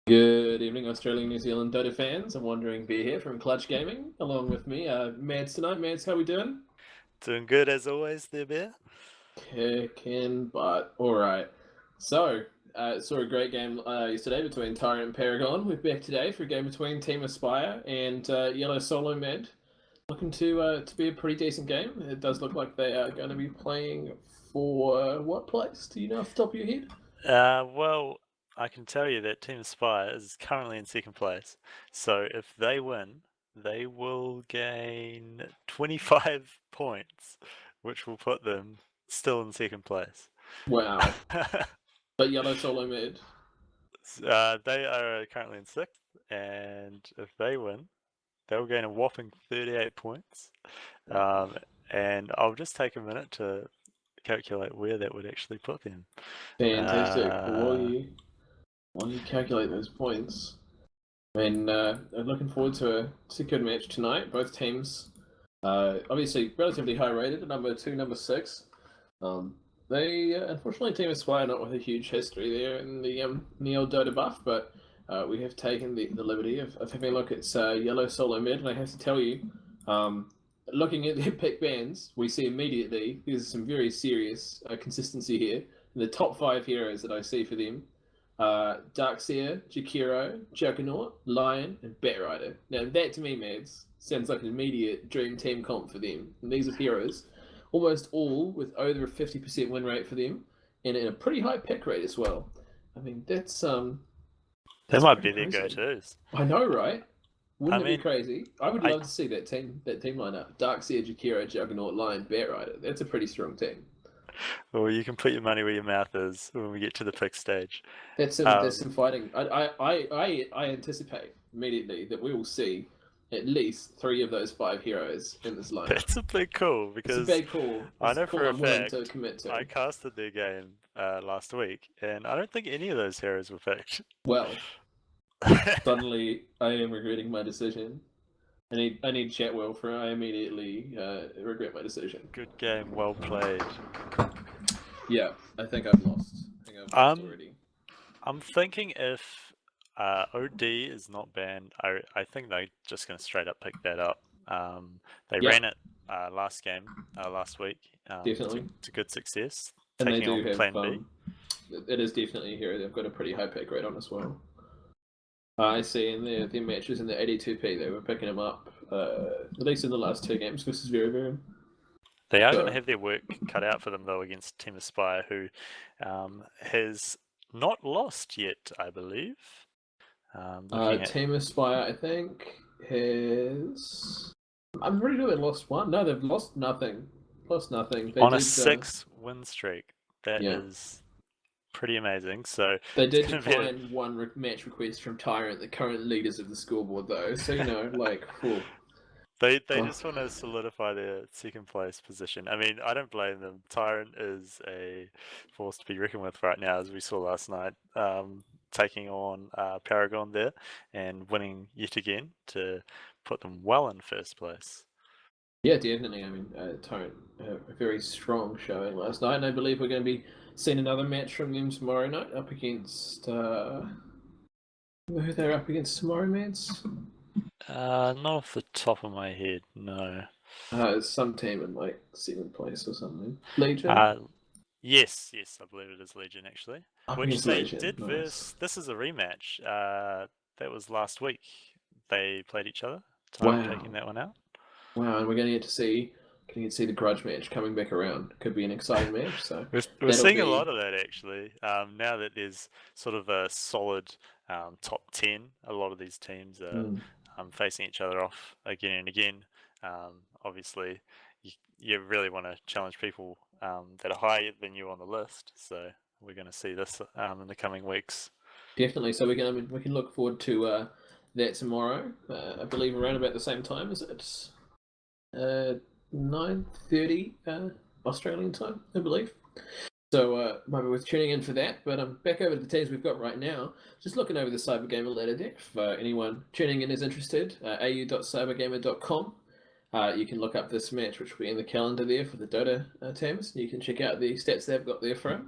Good evening, Australian New Zealand Dota fans. I'm Wandering Beer here from Clutch Gaming. Along with me, Mads tonight. Mads, how we doing? Doing good as always there, Bear. Kicking butt. All right. So, saw a great game yesterday between Tyrant and Paragon. We're back today for a game between Team Aspyre and Yellow Solo Med. Looking to be a pretty decent game. It does look like they are going to be playing for what place? Do you know off the top of your head? Well, I can tell you that Team Aspire is currently in second place. So if they win, they will gain 25 points, which will put them still in second place. Wow. But Yellow Solo Med. They are currently in sixth, and if they win, they'll gain a whopping 38 points. And I'll just take a minute to calculate where that would actually put them. Fantastic. While you calculate those points, I mean, I'm looking forward to a good match tonight. Both teams, obviously, relatively high rated. Number 2, number 6. They unfortunately, Team Aspire not with a huge history there in the old Dota buff, but we have taken the liberty of having a look at Yellow Solo Mid, and I have to tell you, looking at their pick bands, we see immediately there's some very serious consistency here. In the top 5 heroes that I see for them, Darkseer, Jakiro, Juggernaut, Lion, and Batrider. Now that to me, Mads, sounds like an immediate dream team comp for them. And these are heroes, almost all with over a 50% win rate for them, and a pretty high pick rate as well. I mean, that's That might be their go-tos. I know, right? Wouldn't I it mean, be crazy? I would love to see that team lineup. Darkseer, Jakiro, Juggernaut, Lion, Batrider. That's a pretty strong team. Well, you can put your money where your mouth is when we get to the pick stage. That's some fighting. I anticipate immediately that we will see at least 3 of those 5 heroes in this lineup. That's a big call because it's a big call. I know for a I'm willing fact to commit to. I casted their game last week, and I don't think any of those heroes were picked. Well, suddenly I am regretting my decision. I need Chatwell for I immediately regret my decision. Good game, well played. Yeah, I think I've lost. Already. I'm thinking if OD is not banned, I think they're just going to straight up pick that up. They ran it last week. Definitely. To good success. And taking they do on have Plan B. It is definitely a hero. They've got a pretty high pick rate on as well. I see in their matches in the 82p, they were picking him up, at least in the last 2 games versus Very. They are going to have their work cut out for them, though, against Team Aspire, who has not lost yet, I believe. Team Aspire, I think, has... I'm pretty sure they lost 1. No, they've lost nothing. They on a 6-win streak. That is pretty amazing. So they did decline 1 match request from Tyrant, the current leaders of the scoreboard, though. So like, cool. They just want to solidify their second place position. I mean, I don't blame them. Tyrant is a force to be reckoned with right now, as we saw last night, taking on Paragon there and winning yet again to put them well in first place. Yeah, definitely. I mean, Tyrant, a very strong showing last night, and I believe we're going to be seeing another match from them tomorrow night up against... who they're up against tomorrow, Mads? Not off the top of my head, no. It's some team in like 7th place or something. Legion? Yes, I believe it is Legion actually. Which they did verse. This is a rematch. That was last week. They played each other. Taking that one out. Wow, and we're going to get to see the grudge match coming back around. Could be an exciting match. So we're seeing a lot of that actually. Now that there's sort of a solid top 10, a lot of these teams are facing each other off again and again. Obviously, you really want to challenge people that are higher than you on the list. So we're going to see this in the coming weeks. Definitely. So we can look forward to that tomorrow. I believe around about the same time. Is it 9:30 Australian time? I believe. So might be worth tuning in for that. But back over to the teams we've got right now. Just looking over the CyberGamer ladder deck. If anyone tuning in is interested, au.cybergamer.com. you can look up this match, which will be in the calendar there for the Dota teams. You can check out the stats they've got there for it.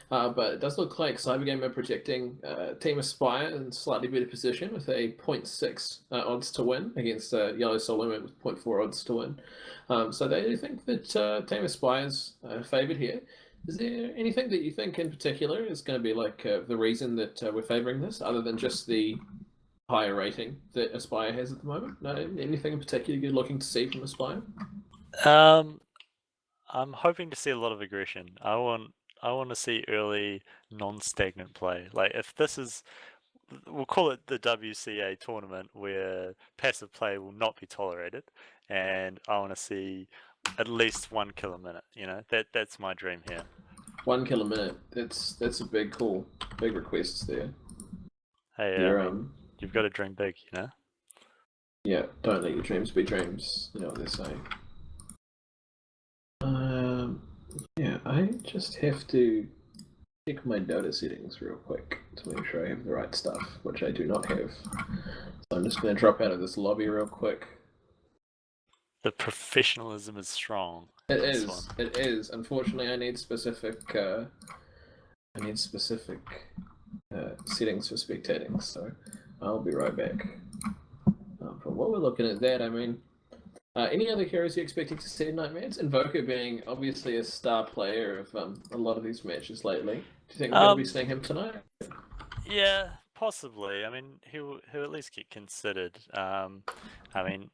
But it does look like CyberGamer projecting Team Aspyre in slightly better position with a 0.6 odds to win against Yellow Soul Limit with 0.4 odds to win. So they think that Team Aspire's favoured here. Is there anything that you think in particular is going to be like the reason that we're favouring this, other than just the higher rating that Aspyre has at the moment? No, anything in particular you're looking to see from Aspyre? I'm hoping to see a lot of aggression. I want to see early non-stagnant play. Like if this is, we'll call it the WCA tournament where passive play will not be tolerated, and I want to see at least 1 kill a minute. You know, that's my dream here. 1 kill a minute. That's a big call. Big requests there. Hey, I mean, you've got to dream big, you know. Yeah, don't let your dreams be dreams. You know what they say. Yeah, I just have to check my Dota settings real quick to make sure I have the right stuff, which I do not have. So I'm just going to drop out of this lobby real quick. The professionalism is strong. It is. It is. Unfortunately, I need specific. Settings for spectating, so I'll be right back. But while we're looking at that, I mean, any other heroes you're expecting to see in Nightmares? Invoker being obviously a star player of a lot of these matches lately. Do you think we're going to be seeing him tonight? Yeah, possibly. I mean, he'll at least get considered. I mean,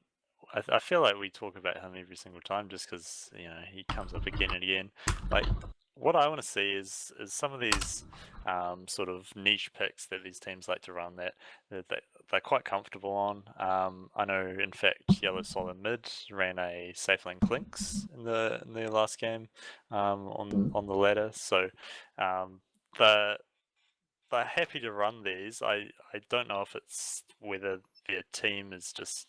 I feel like we talk about him every single time just because he comes up again and again. Like, what I want to see is some of these sort of niche picks that these teams like to run that they're quite comfortable on. I know, in fact, Yellow Solid Mid ran a Safe Lane Clinks in the last game on the ladder, so they're happy to run these. I don't know if it's whether their team is just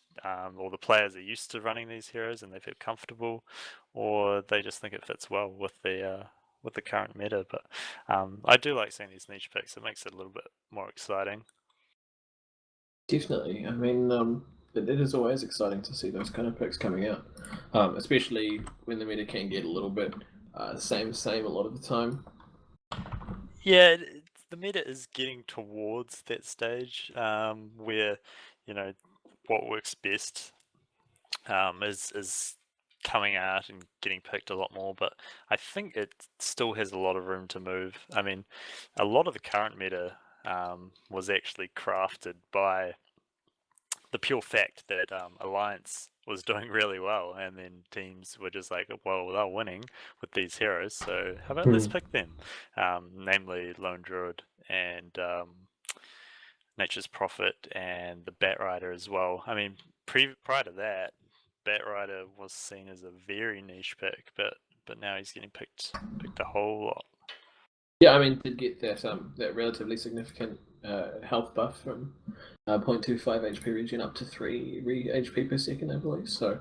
or the players are used to running these heroes and they feel comfortable, or they just think it fits well with the current meta. But I do like seeing these niche picks. It makes it a little bit more exciting. Definitely. I mean, it is always exciting to see those kind of picks coming out, especially when the meta can get a little bit same a lot of the time. Yeah, the meta is getting towards that stage where what works best is coming out and getting picked a lot more, but I think it still has a lot of room to move. I mean, a lot of the current meta was actually crafted by the pure fact that Alliance was doing really well, and then teams were just like, well, they're winning with these heroes, so how about let's pick them, namely Lone Druid and Nature's Prophet and the Bat Rider as well. I mean, prior to that, Bat Rider was seen as a very niche pick, but now he's getting picked a whole lot. Yeah, I mean, did get that relatively significant health buff from 0.25 HP regen up to 3 HP per second, I believe. So,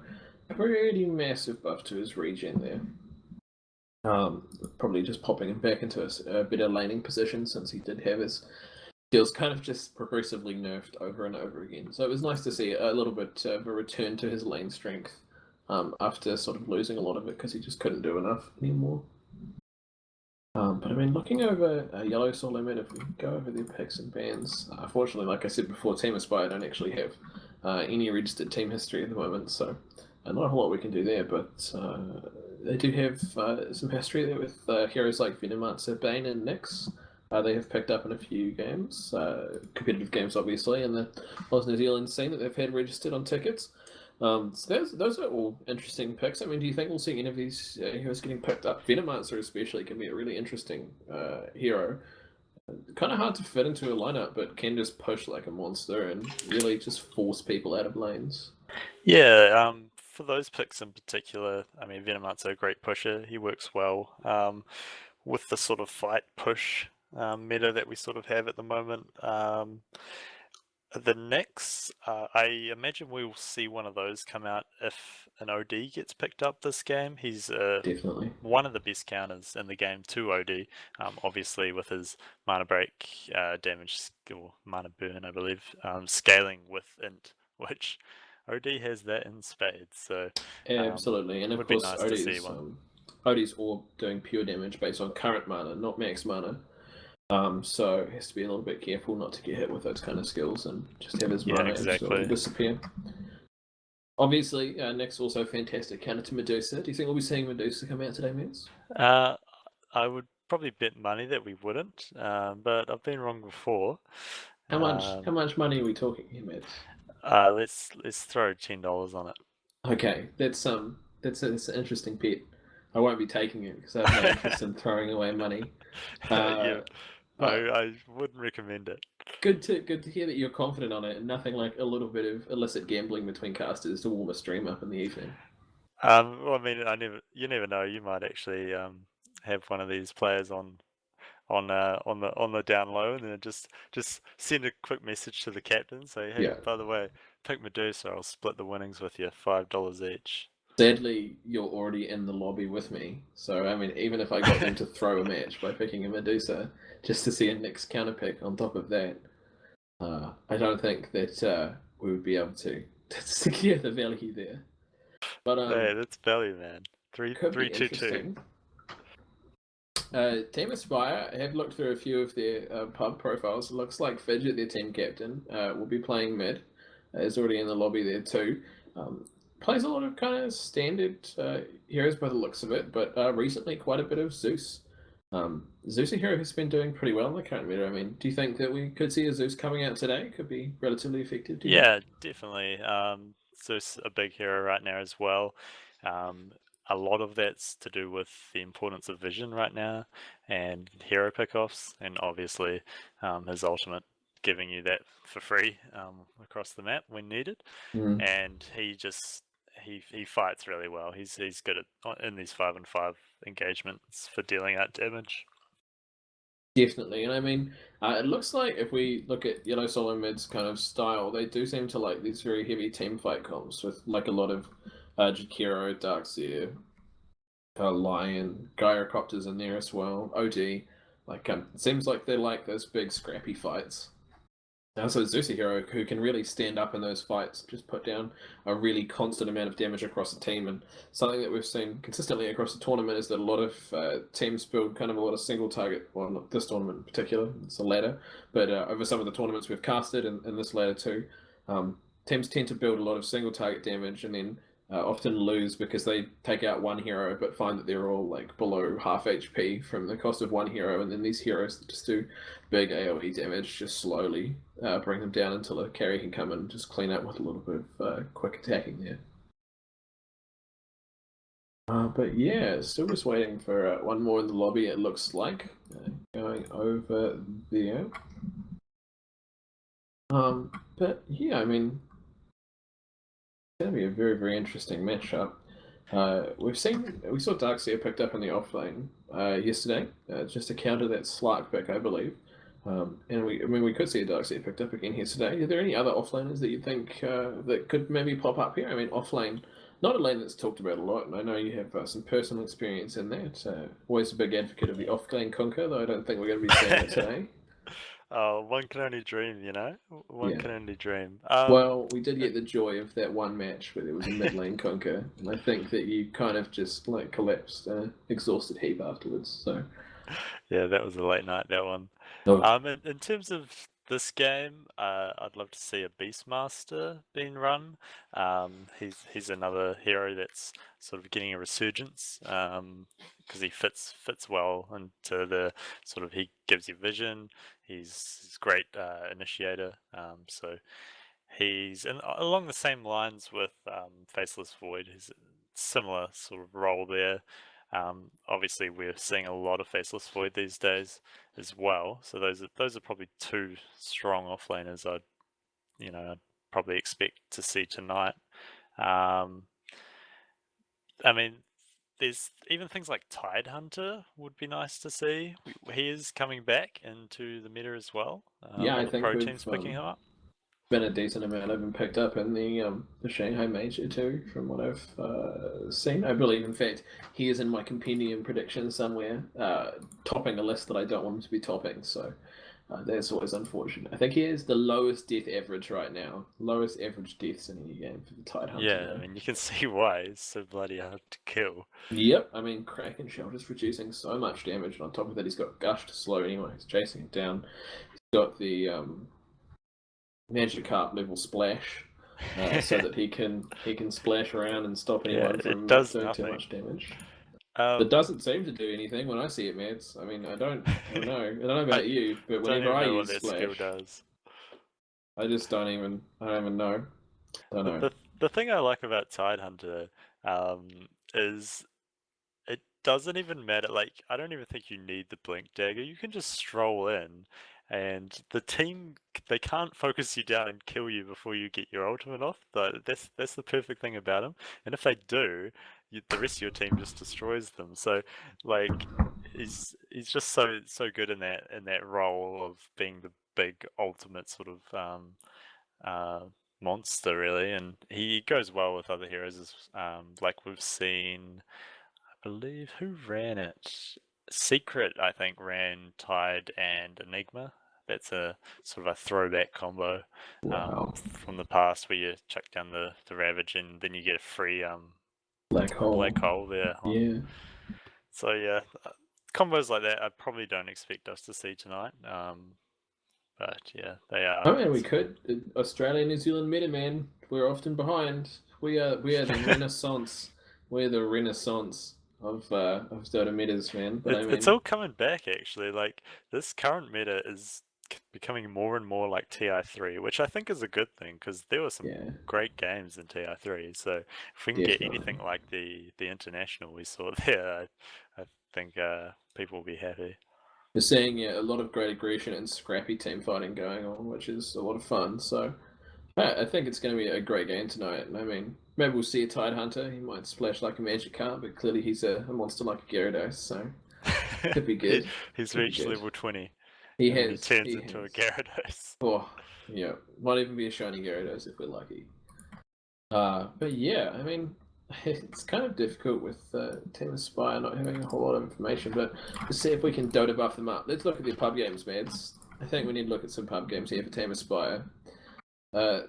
a pretty massive buff to his regen there. Probably just popping him back into a better laning position, since he did have his skills kind of just progressively nerfed over and over again. So it was nice to see a little bit of a return to his lane strength after sort of losing a lot of it because he just couldn't do enough anymore. But I mean, looking over Yellow Soul Limit, if we go over their picks and bans, unfortunately, like I said before, Team Aspyre don't actually have any registered team history at the moment, so not a whole lot we can do there, but they do have some history there with heroes like Venomancer, Bane, and Nyx. They have picked up in a few games, competitive games obviously, in the Oz New Zealand scene that they've had registered on tickets. So those are all interesting picks. I mean, do you think we'll see any of these heroes getting picked up? Venomancer especially can be a really interesting hero. Kind of hard to fit into a lineup, but can just push like a monster and really just force people out of lanes. Yeah, for those picks in particular, I mean, Venomancer a great pusher. He works well with the sort of fight push meta that we sort of have at the moment. The Nyx, I imagine we will see one of those come out if an OD gets picked up this game. He's Definitely one of the best counters in the game to OD, obviously with his mana break damage skill, mana burn, I believe, scaling with int, which OD has that in spades, so Absolutely, and of would be course nice to see one. Odie's all doing pure damage based on current mana, not max mana. So has to be a little bit careful not to get hit with those kind of skills and just have his mana absolutely disappear. Obviously, Nick's also fantastic counter to Medusa. Do you think we'll be seeing Medusa come out today, Mets? I would probably bet money that we wouldn't, but I've been wrong before. How much money are we talking here, Mets? Let's throw $10 on it. Okay, that's an interesting bet. I won't be taking it because I have no interest in throwing away money. Yeah, but I wouldn't recommend it. Good to hear that you're confident on it, and nothing like a little bit of illicit gambling between casters to warm a stream up in the evening. Well, I mean, you never know. You might actually have one of these players on the down low, and then just send a quick message to the captain, say, hey, Yeah. by the way, pick Medusa. I'll split the winnings with you, $5 each. Sadly, you're already in the lobby with me, so I mean, even if I got them to throw a match by picking a Medusa, just to see a Nyx counter pick on top of that, I don't think that we would be able to secure the value there. But hey, that's value, man. Could be 3-2-2. interesting. Team Aspyre, I have looked through a few of their pub profiles. It looks like Fidget, their team captain, will be playing mid. Is already in the lobby there too. Plays a lot of kind of standard heroes by the looks of it, but recently quite a bit of Zeus. Zeus a hero has been doing pretty well in the current meta. I mean, do you think that we could see a Zeus coming out today? Could be relatively effective. Yeah, definitely. Zeus a big hero right now as well. A lot of that's to do with the importance of vision right now and hero pickoffs, and obviously his ultimate giving you that for free across the map when needed. And he fights really well. He's good at in these 5-on-5 engagements for dealing out damage. Definitely, and I mean, it looks like if we look at Yellow Solo Mid's kind of style, they do seem to like these very heavy team fight comps with like a lot of Jakiro, Darkseer, Lion, Gyrocopters in there as well, OD. Like, it seems like they like those big scrappy fights. Also, Zeus a hero who can really stand up in those fights, just put down a really constant amount of damage across the team. And something that we've seen consistently across the tournament is that a lot of teams build kind of a lot of single target, well, not this tournament in particular, it's a ladder, but over some of the tournaments we've casted and this ladder too, teams tend to build a lot of single target damage and then often lose because they take out one hero but find that they're all like below half HP from the cost of one hero, and then these heroes that just do big AoE damage just slowly bring them down until a carry can come in and just clean up with a little bit of quick attacking there. But yeah, still just waiting for one more in the lobby, it looks like. Going over there. But yeah, I mean, it's going to be a very, very interesting matchup. We saw Darkseer picked up in the offlane yesterday, just to counter that Slark pick, I believe. And we could see a Darkseer picked up again here today. Are there any other offlaners that you think that could maybe pop up here? I mean, offlane, not a lane that's talked about a lot, and I know you have some personal experience in that. Always a big advocate of the off-lane conquer, though I don't think we're going to be seeing it today. One can only dream, you know? One can only dream. Well, we did get the joy of that one match where there was a mid lane conquer, and I think that you kind of just like collapsed, exhausted heap afterwards. So yeah, that was a late night, that one. oh. In terms of this game, I'd love to see a Beastmaster being run. He's another hero that's sort of getting a resurgence because he fits well into the sort of, he gives you vision. He's great initiator. So he's along the same lines with Faceless Void. He's a similar sort of role there. Obviously, we're seeing a lot of Faceless Void these days as well. So those are probably two strong offlaners I'd probably expect to see tonight. I mean, there's even things like Tidehunter would be nice to see. He is coming back into the meta as well. Yeah, A lot I of think pro we've teams picking him up. been a decent amount of them picked up in the Shanghai Major too, from what I've seen. I believe, in fact, he is in my compendium prediction somewhere, topping a list that I don't want him to be topping. So That's always unfortunate. I think he has the lowest death average right now. Lowest average deaths in any game for the Tidehunter, Yeah, though. I mean, you can see why it's so bloody hard to kill. Yep, I mean, Kraken Shell is reducing so much damage, and on top of that, he's got Gush to slow anyone who's chasing him down. He's got the Magikarp level splash, so that he can splash around and stop Yeah, anyone it from does doing too nothing. much damage. It Um, doesn't seem to do anything when I see it, Mads. I mean, I don't know. I don't know I about you, but don't whenever even I know what use that skill splash, does. I just I don't even know. Don't The know. the, the thing I like about Tidehunter is it doesn't even matter. Like, I don't even think you need the blink dagger. You can just stroll in, and the team, they can't focus you down and kill you before you get your ultimate off. That's the perfect thing about him. And if they do, the rest of your team just destroys them. So, like, he's just so good in that role of being the big ultimate sort of uh, monster, really. And he goes well with other heroes, like we've seen. I believe who ran it? Secret, I think, ran Tide and Enigma. That's a sort of a throwback combo Wow. from the past where you chuck down the Ravage and then you get a free Black hole. black hole there. Yeah. So yeah, combos like that I probably don't expect us to see tonight. But yeah, they I are. mean, we could. Australia, New Zealand meta, man. We're often behind. We are the renaissance. We're the renaissance of Dota metas, man. But I It's mean, all coming back actually. Like this current meta is becoming more and more like TI3, which I think is a good thing because there were some yeah, great games in TI3. So if we can get definitely. anything like the international we saw there, I think people will be happy. We're seeing a lot of great aggression and scrappy team fighting going on, which is a lot of fun. So I think it's going to be a great game tonight. And I mean, maybe we'll see a Tidehunter. He might splash like a Magikarp, but clearly he's a monster like a Gyarados. So could be he, good. he's Could be reached good. level 20 He and then he has. turns He into a has. Gyarados. Oh, yeah. Might even be a shiny Gyarados if we're lucky. But yeah, I mean, it's kind of difficult with Team Aspyre not having a whole lot of information. But let's see if we can Dota buff them up. Let's look at the pub games, Mads. I think we need to look at some pub games here for Team Aspyre.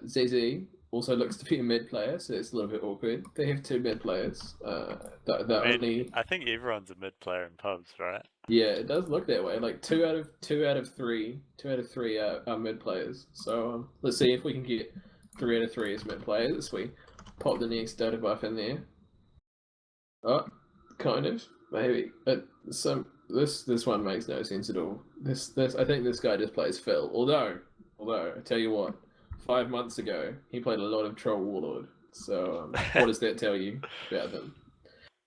ZZ also looks to be a mid player, so it's a little bit awkward. They have two mid players. I The mean, only I think everyone's a mid player in pubs, right? yeah, it does look that way. Like two out of three are mid players. So let's see if we can get 3 out of 3 as mid players. We pop the next Dota buff in there. Oh, kind of maybe. But this one makes no sense at all. This I think this guy just plays Phil. Although I tell you what, 5 months ago he played a lot of Troll Warlord. So what does that tell you about them?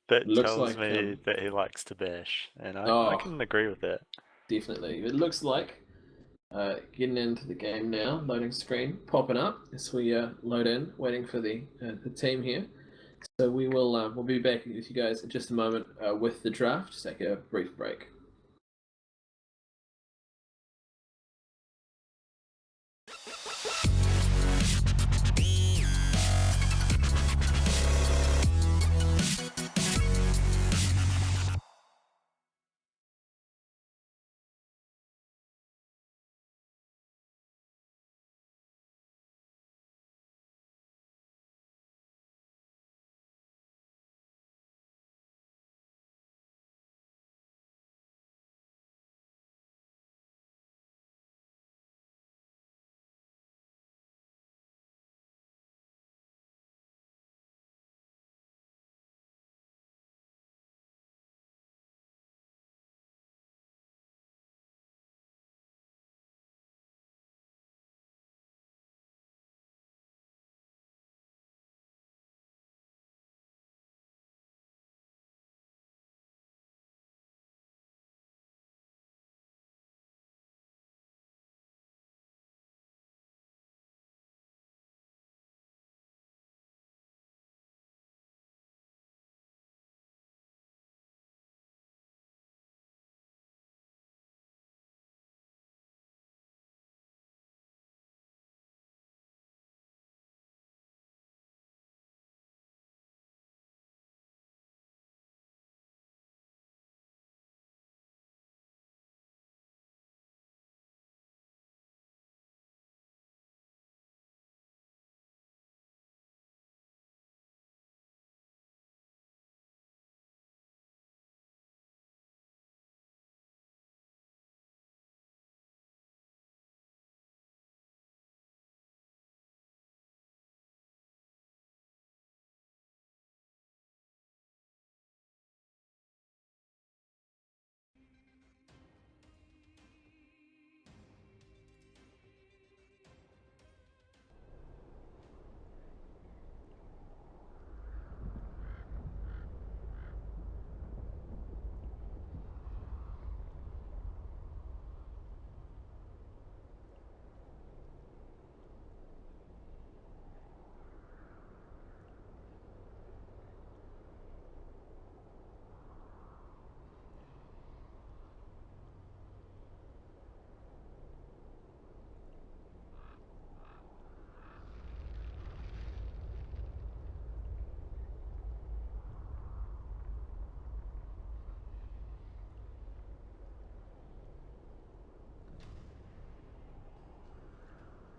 It That looks tells like me that he likes to bash, and I oh, can agree with that. definitely. It looks like getting into the game now. Loading screen popping up as we load in, waiting for the team here. So we'll be back with you guys in just a moment with the draft. Just take a brief break.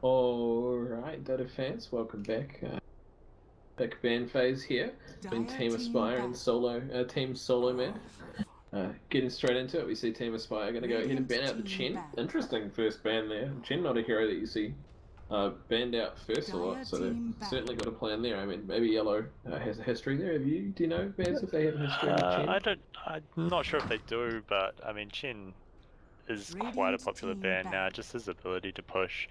Alright, Dota fans, welcome back. Pick ban phase here between Team Aspyre and Team Solo Mid. Getting straight into it, we see Team Aspyre going to go ahead and ban out the Chen. Interesting first ban there. Chen, not a hero that you see banned out first a lot, so they've certainly got a plan there. I mean, maybe Yellow has a history there. Do you know, Vans, if they have a history with Chen? I'm not sure if they do, but I mean, Chen is quite a popular ban now, just his ability to push.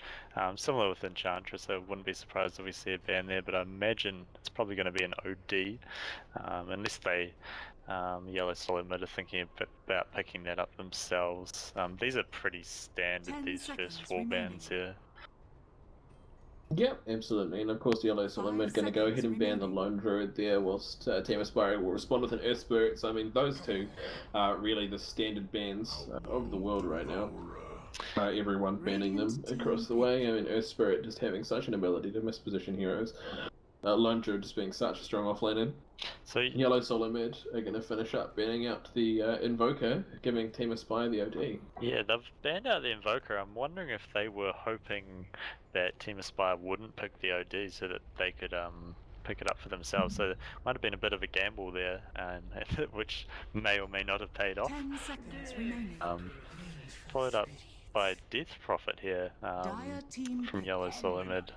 Similar with Enchantress, I wouldn't be surprised if we see a ban there, but I imagine it's probably going to be an OD, unless they, Yellow Solid Mid, are thinking about picking that up themselves. These are pretty standard, these first 4 bans here. Yep, absolutely. And of course, the Yellow Solid Mid going to go ahead and ban the Lone Druid there, whilst Team Aspire will respond with an Earth Spirit. So, I mean, those two are really the standard bans of the world right now. Everyone banning them across the way. I mean, Earth Spirit just having such an ability to misposition heroes. Lone Druid just being such a strong offlaner. So Yellow Solo Mid are going to finish up banning out the Invoker, giving Team Aspire the OD. Yeah, they've banned out the Invoker. I'm wondering if they were hoping that Team Aspire wouldn't pick the OD so that they could pick it up for themselves. So it might have been a bit of a gamble there, and which may or may not have paid off. 10 seconds remaining. Followed up by Death Prophet here from Yellow Solo Mid.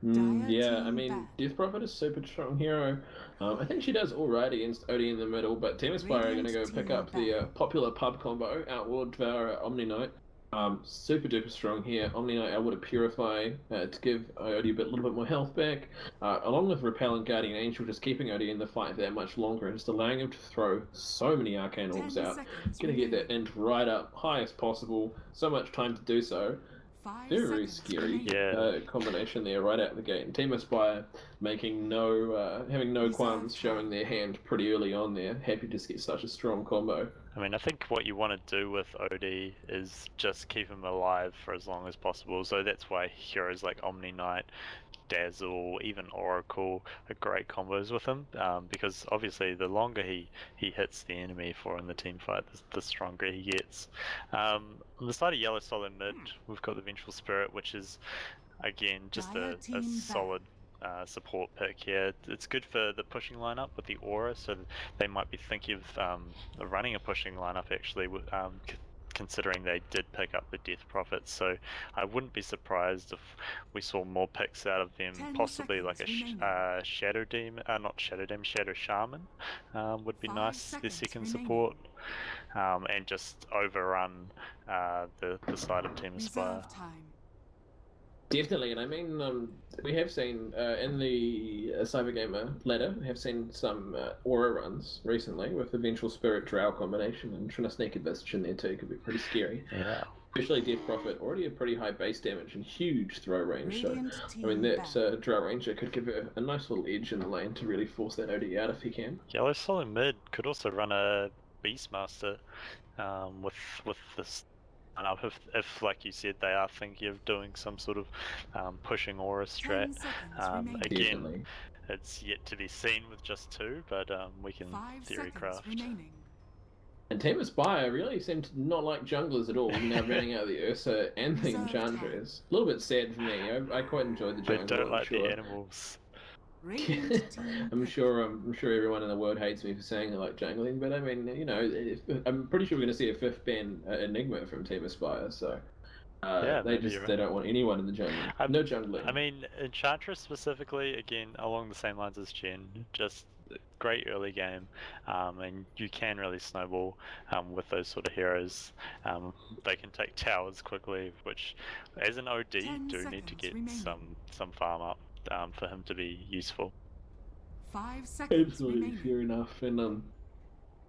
Yeah, I mean, Death Prophet is a super strong hero. I think she does alright against Odie in the middle, but Team Aspire are going to go pick up the popular pub combo, Outward Devourer, Omni Knight. Super duper strong here. Omni Knight able to purify to give Odie a little bit more health back, along with Repellent Guardian Angel, just keeping Odie in the fight that much longer and just allowing him to throw so many arcane orbs out. Gonna get that int right up high as possible. So much time to do so. Very, very scary combination there right out of the gate. And Team Aspire making having no qualms, showing their hand pretty early on there. Happy to just get such a strong combo. I mean, I think what you want to do with OD is just keep him alive for as long as possible. So that's why heroes like Omni Knight, Dazzle, even Oracle are great combos with him, because obviously the longer he hits the enemy for in the team fight, the stronger he gets. On the side of Yellow Solid Mid, we've got the Vengeful Spirit, which is again just a solid support pick here. It's good for the pushing lineup with the aura, so they might be thinking of running a pushing lineup actually, considering they did pick up the Death Prophets. So I wouldn't be surprised if we saw more picks out of them, possibly like a Shadow Demon, not Shadow Demon, Shadow Shaman would be nice, their second support, and just overrun the side of Team Aspire. Definitely, and I mean, we have seen in the CyberGamer ladder, we have seen some aura runs recently with the Vengeful Spirit Drow combination, and trying to sneak a Visage in there too could be pretty scary. Yeah. Especially Death Prophet, already a pretty high base damage and huge throw range, so I mean that Drow Ranger could give it a nice little edge in the lane to really force that OD out if he can. Yellow Solid Mid could also run a Beastmaster with this. And if, like you said, they are thinking of doing some sort of pushing aura strat, again, it's yet to be seen with just 2, but we can theory craft. And Team Aspire really seem to not like junglers at all, now banning out the Ursa and the Enchantress. A little bit sad for me. I quite enjoyed the jungle. They don't like the animals. I'm sure everyone in the world hates me for saying they like jungling, but I mean, you know, I'm pretty sure we're going to see a 5th ban Enigma from Team Aspire, so they don't want anyone in the jungle. No jungling. I mean, Enchantress specifically, again, along the same lines as Chen, just great early game, and you can really snowball with those sort of heroes. They can take towers quickly, which as an OD you do need to get some farm up for him to be useful. 5 seconds Absolutely, remaining. fair enough. And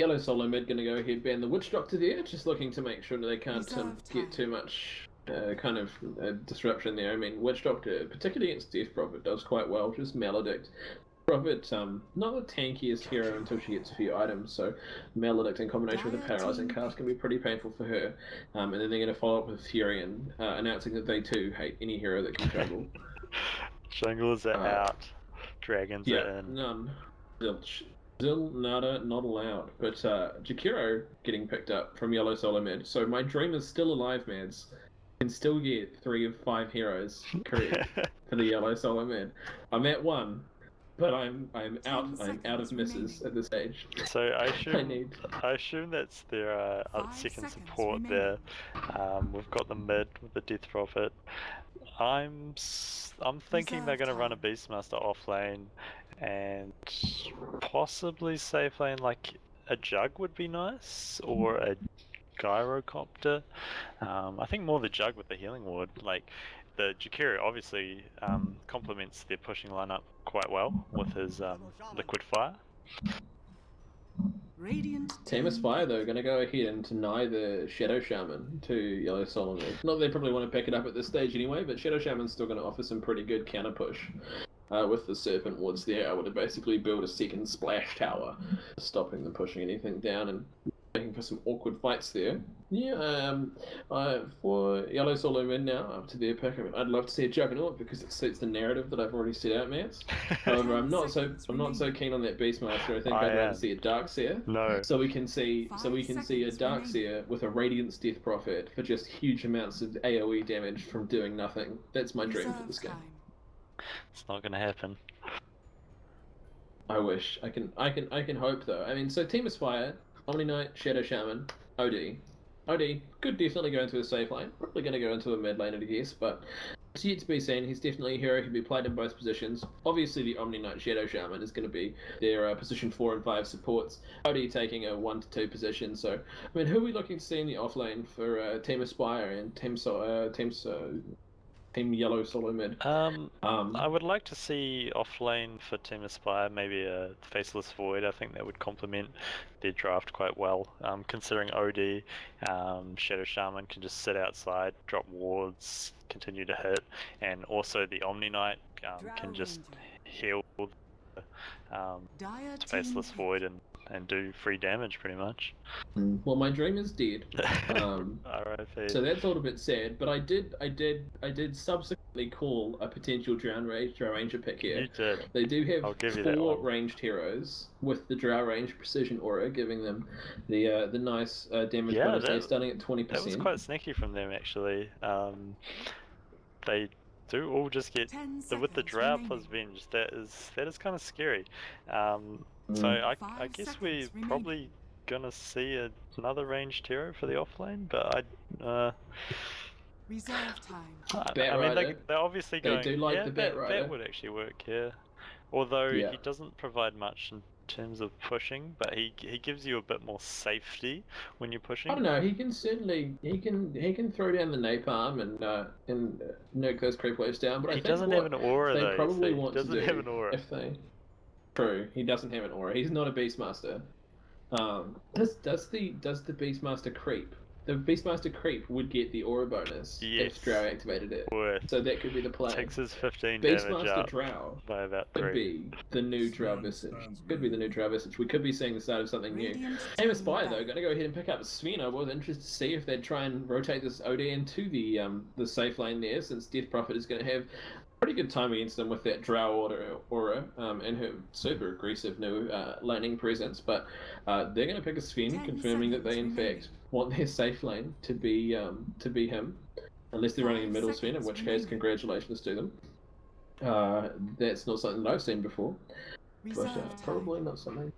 Yellow Solo Mid going to go ahead ban the Witch Doctor there, just looking to make sure that they can't get too much kind of disruption there. I mean, Witch Doctor, particularly against Death Prophet, does quite well. Just Maledict. Prophet, not the tankiest hero until she gets a few items, so Maledict in combination with a Paralyzing Cast can be pretty painful for her. And then they're going to follow up with Furion, announcing that they too hate any hero that can jungle. Junglers are out, dragons are in. None. Still nada, not allowed. But Jakiro getting picked up from Yellow Solo Mid. So my dream is still alive, mads. can still get 3 of 5 heroes correct for the yellow solo mid. I'm at 1, but I'm out of misses at this stage. So I assume I need that's their 5 second seconds support remaining. there. We've got the mid with the Death Prophet. I'm thinking they're Reserve going to run a time. Beastmaster off lane and possibly safe lane, like a Jug would be nice, or a Gyrocopter. I think more the Jug with the healing ward. Like the Jakiro obviously complements their pushing lineup quite well with his liquid fire. Radiant Team Aspyre though going to go ahead and deny the Shadow Shaman to Yellow Solomon. Not that they probably want to pick it up at this stage anyway, but Shadow Shaman's still going to offer some pretty good counter push with the Serpent Wards there, able to basically build a second splash tower, stopping them pushing anything down and making for some awkward fights there. Yeah, for Yellow Solo Mid now, up to their pick. I mean, I'd love to see a Juggernaut because it suits the narrative that I've already set out, Mats. However, I'm not so keen on that Beastmaster. I think I'd rather see a Darkseer. No. So we can see a Darkseer with a Radiance Death Prophet for just huge amounts of AoE damage from doing nothing. That's my dream for this game. It's not gonna happen. I wish. I can hope though. I mean, so Team Aspyre, Omni Knight, Shadow Shaman, OD. OD could definitely go into a safe lane. Probably going to go into a mid lane, I guess, but it's yet to be seen. He's definitely a hero who can be played in both positions. Obviously, the Omni Knight Shadow Shaman is going to be their position 4 and 5 supports. OD taking a 1 to 2 position. So, I mean, who are we looking to see in the offlane for Team Aspyre and Team Yellow Solo Mid? I would like to see offlane for Team Aspyre, maybe a Faceless Void. I think that would complement their draft quite well. Considering OD, Shadow Shaman can just sit outside, drop wards, continue to hit, and also the Omni Knight can just heal Faceless Void and do free damage pretty much. Well, my dream is dead. RIP. So that's a little bit sad, but I did subsequently call a potential Drow Ranger pick here. You did. They do have I'll give you that 4 one. ranged heroes with the Drow Range Precision Aura, giving them the nice damage bonus there, starting at 20%. That was quite sneaky from them, actually. They do all just get with the Drow plus Venge. That is kind of scary. So I guess we're probably gonna see another ranged hero for the offlane, but Reserve time. I mean, they're obviously going. They do like yeah, the Bat Rider. that would actually work. Yeah, although Yeah. he doesn't provide much in terms of pushing, but he gives you a bit more safety when you're pushing. I don't know. He can certainly he can throw down the napalm and nuke those creep waves down. But I think doesn't have an aura they though. probably He want to doesn't do have an aura. if they. True, he doesn't have an aura. He's not a Beastmaster. Does the Beastmaster creep? The Beastmaster creep would get the aura bonus if Drow activated it. So that could be the plan. Takes his 15 damage Beastmaster out Drow by about 3. could be the new Drow Visage. Could be the new Drow Visage. We could be seeing the start of something new. Team Aspyre though, going to go ahead and pick up Sven. I was interested to see if they'd try and rotate this OD into the safe lane there, since Death Prophet is going to have pretty good time against them with that Drow aura and her super aggressive new laning presence. But they're going to pick a Sven, confirming that they in fact want their safe lane to be him, unless they're running a middle Sven, in which case congratulations to them. That's not something that I've seen before, but probably not something.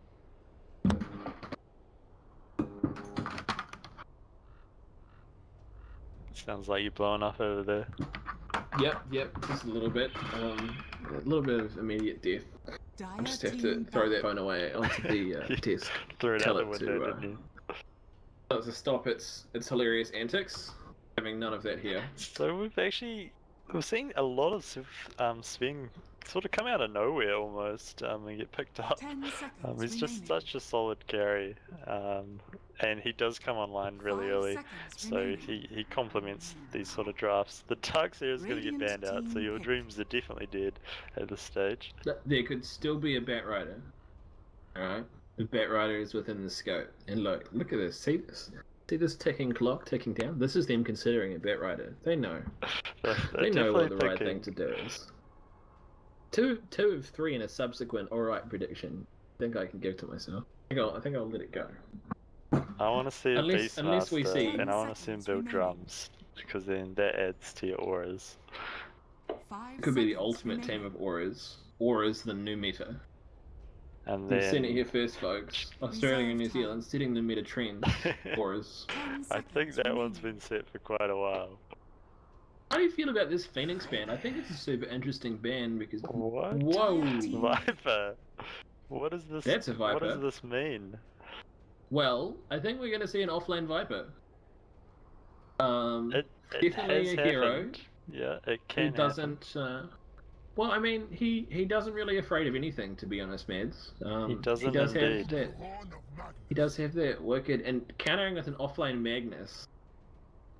Sounds like you're blowing up over there. Yep, just a little bit. A little bit of immediate death. I just have to throw that phone away onto the desk. Threw it out the window, didn't you? To stop its hilarious antics. Having none of that here. So we're seeing a lot of Sven sort of come out of nowhere almost and get picked up. He's just such a solid carry, and he does come online really early, so he complements these sort of drafts. The Darkseer is going to get banned out, so your dreams are definitely dead at this stage. There could still be a Bat Rider. Alright? The Bat Rider is within the scope. And look at this. See this? See this ticking clock ticking down? This is them considering a Bat Rider. They know. They know what the right thing to do is. Two of 3 in a subsequent alright prediction. I think I can give to myself. I think I'll let it go. I want to see a Beastmaster, and I want to see him build drums. because then that adds to your auras. 5 It could be the seconds ultimate team remaining. of auras. Auras, the new meta. And You've seen it then here first, folks. Australia and New Reserve time. Zealand setting the meta trends. Auras. 10 I think seconds that one's remaining. been set for quite a while. How do you feel about this Phoenix ban? I think it's a super interesting ban because What? whoa, Viper. What is this? that's a What does Viper. this mean? Well, I think we're going to see an offlane Viper. It Definitely has a hero happened. Yeah, it who can happen. doesn't. Well, I mean, he doesn't really afraid of anything, to be honest, Mads. He doesn't does indeed. have that. He does have that wicked and countering with an offlane Magnus.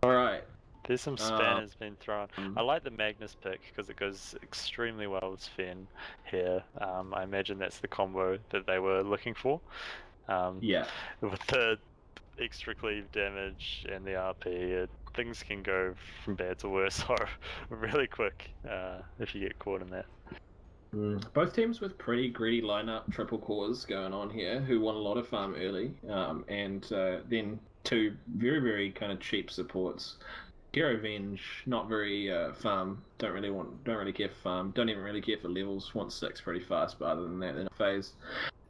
All right. There's some spanners being thrown. I like the Magnus pick because it goes extremely well with Sven here. I imagine that's the combo that they were looking for. Yeah. With the extra cleave damage and the RP, things can go from bad to worse really quick if you get caught in that. Both teams with pretty greedy lineup, triple cores going on here, who want a lot of farm early, and then two very, very kind of cheap supports. Hero Venge, not very farm. Don't really care for farm. Don't even really care for levels. Want 6 pretty fast, but other than that, they're not phased.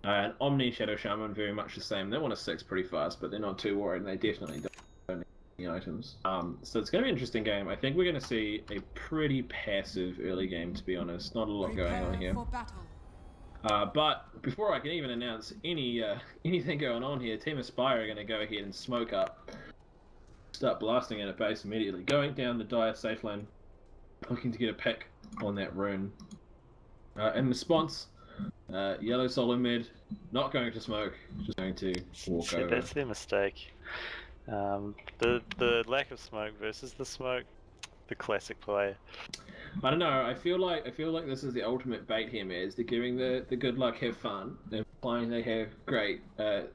And Omni Shadow Shaman, very much the same. They want a 6 pretty fast, but they're not too worried, and they definitely don't need any items. So it's going to be an interesting game. I think we're going to see a pretty passive early game, to be honest. Not a lot going on Prepare here. for battle. But before I can even announce anything going on here, Team Aspyre are going to go ahead and smoke up. Start blasting at a base immediately. Going down the dire safe lane, looking to get a pick on that rune. In response, Yellow Solo mid, not going to smoke, just going to walk See, over. that's their mistake. The lack of smoke versus the smoke, the classic play. I don't know. I feel like this is the ultimate bait here, Maz. They're giving the good luck, have fun, implying they have great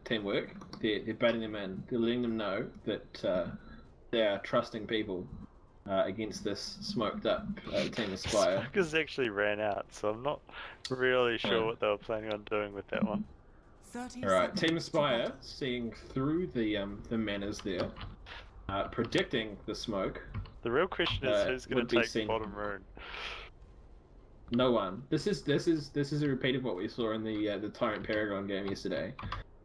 teamwork. They're baiting them in. They're letting them know that they are trusting people against this smoked up Team Aspyre. Smokers actually ran out, so I'm not really sure what they were planning on doing with that one. 30 All right, seconds Team to Aspyre battle. seeing through the manners there, predicting the smoke. The real question is who's going would to be take seen- bottom rune. No one. This is a repeat of what we saw in the Tyrant Paragon game yesterday.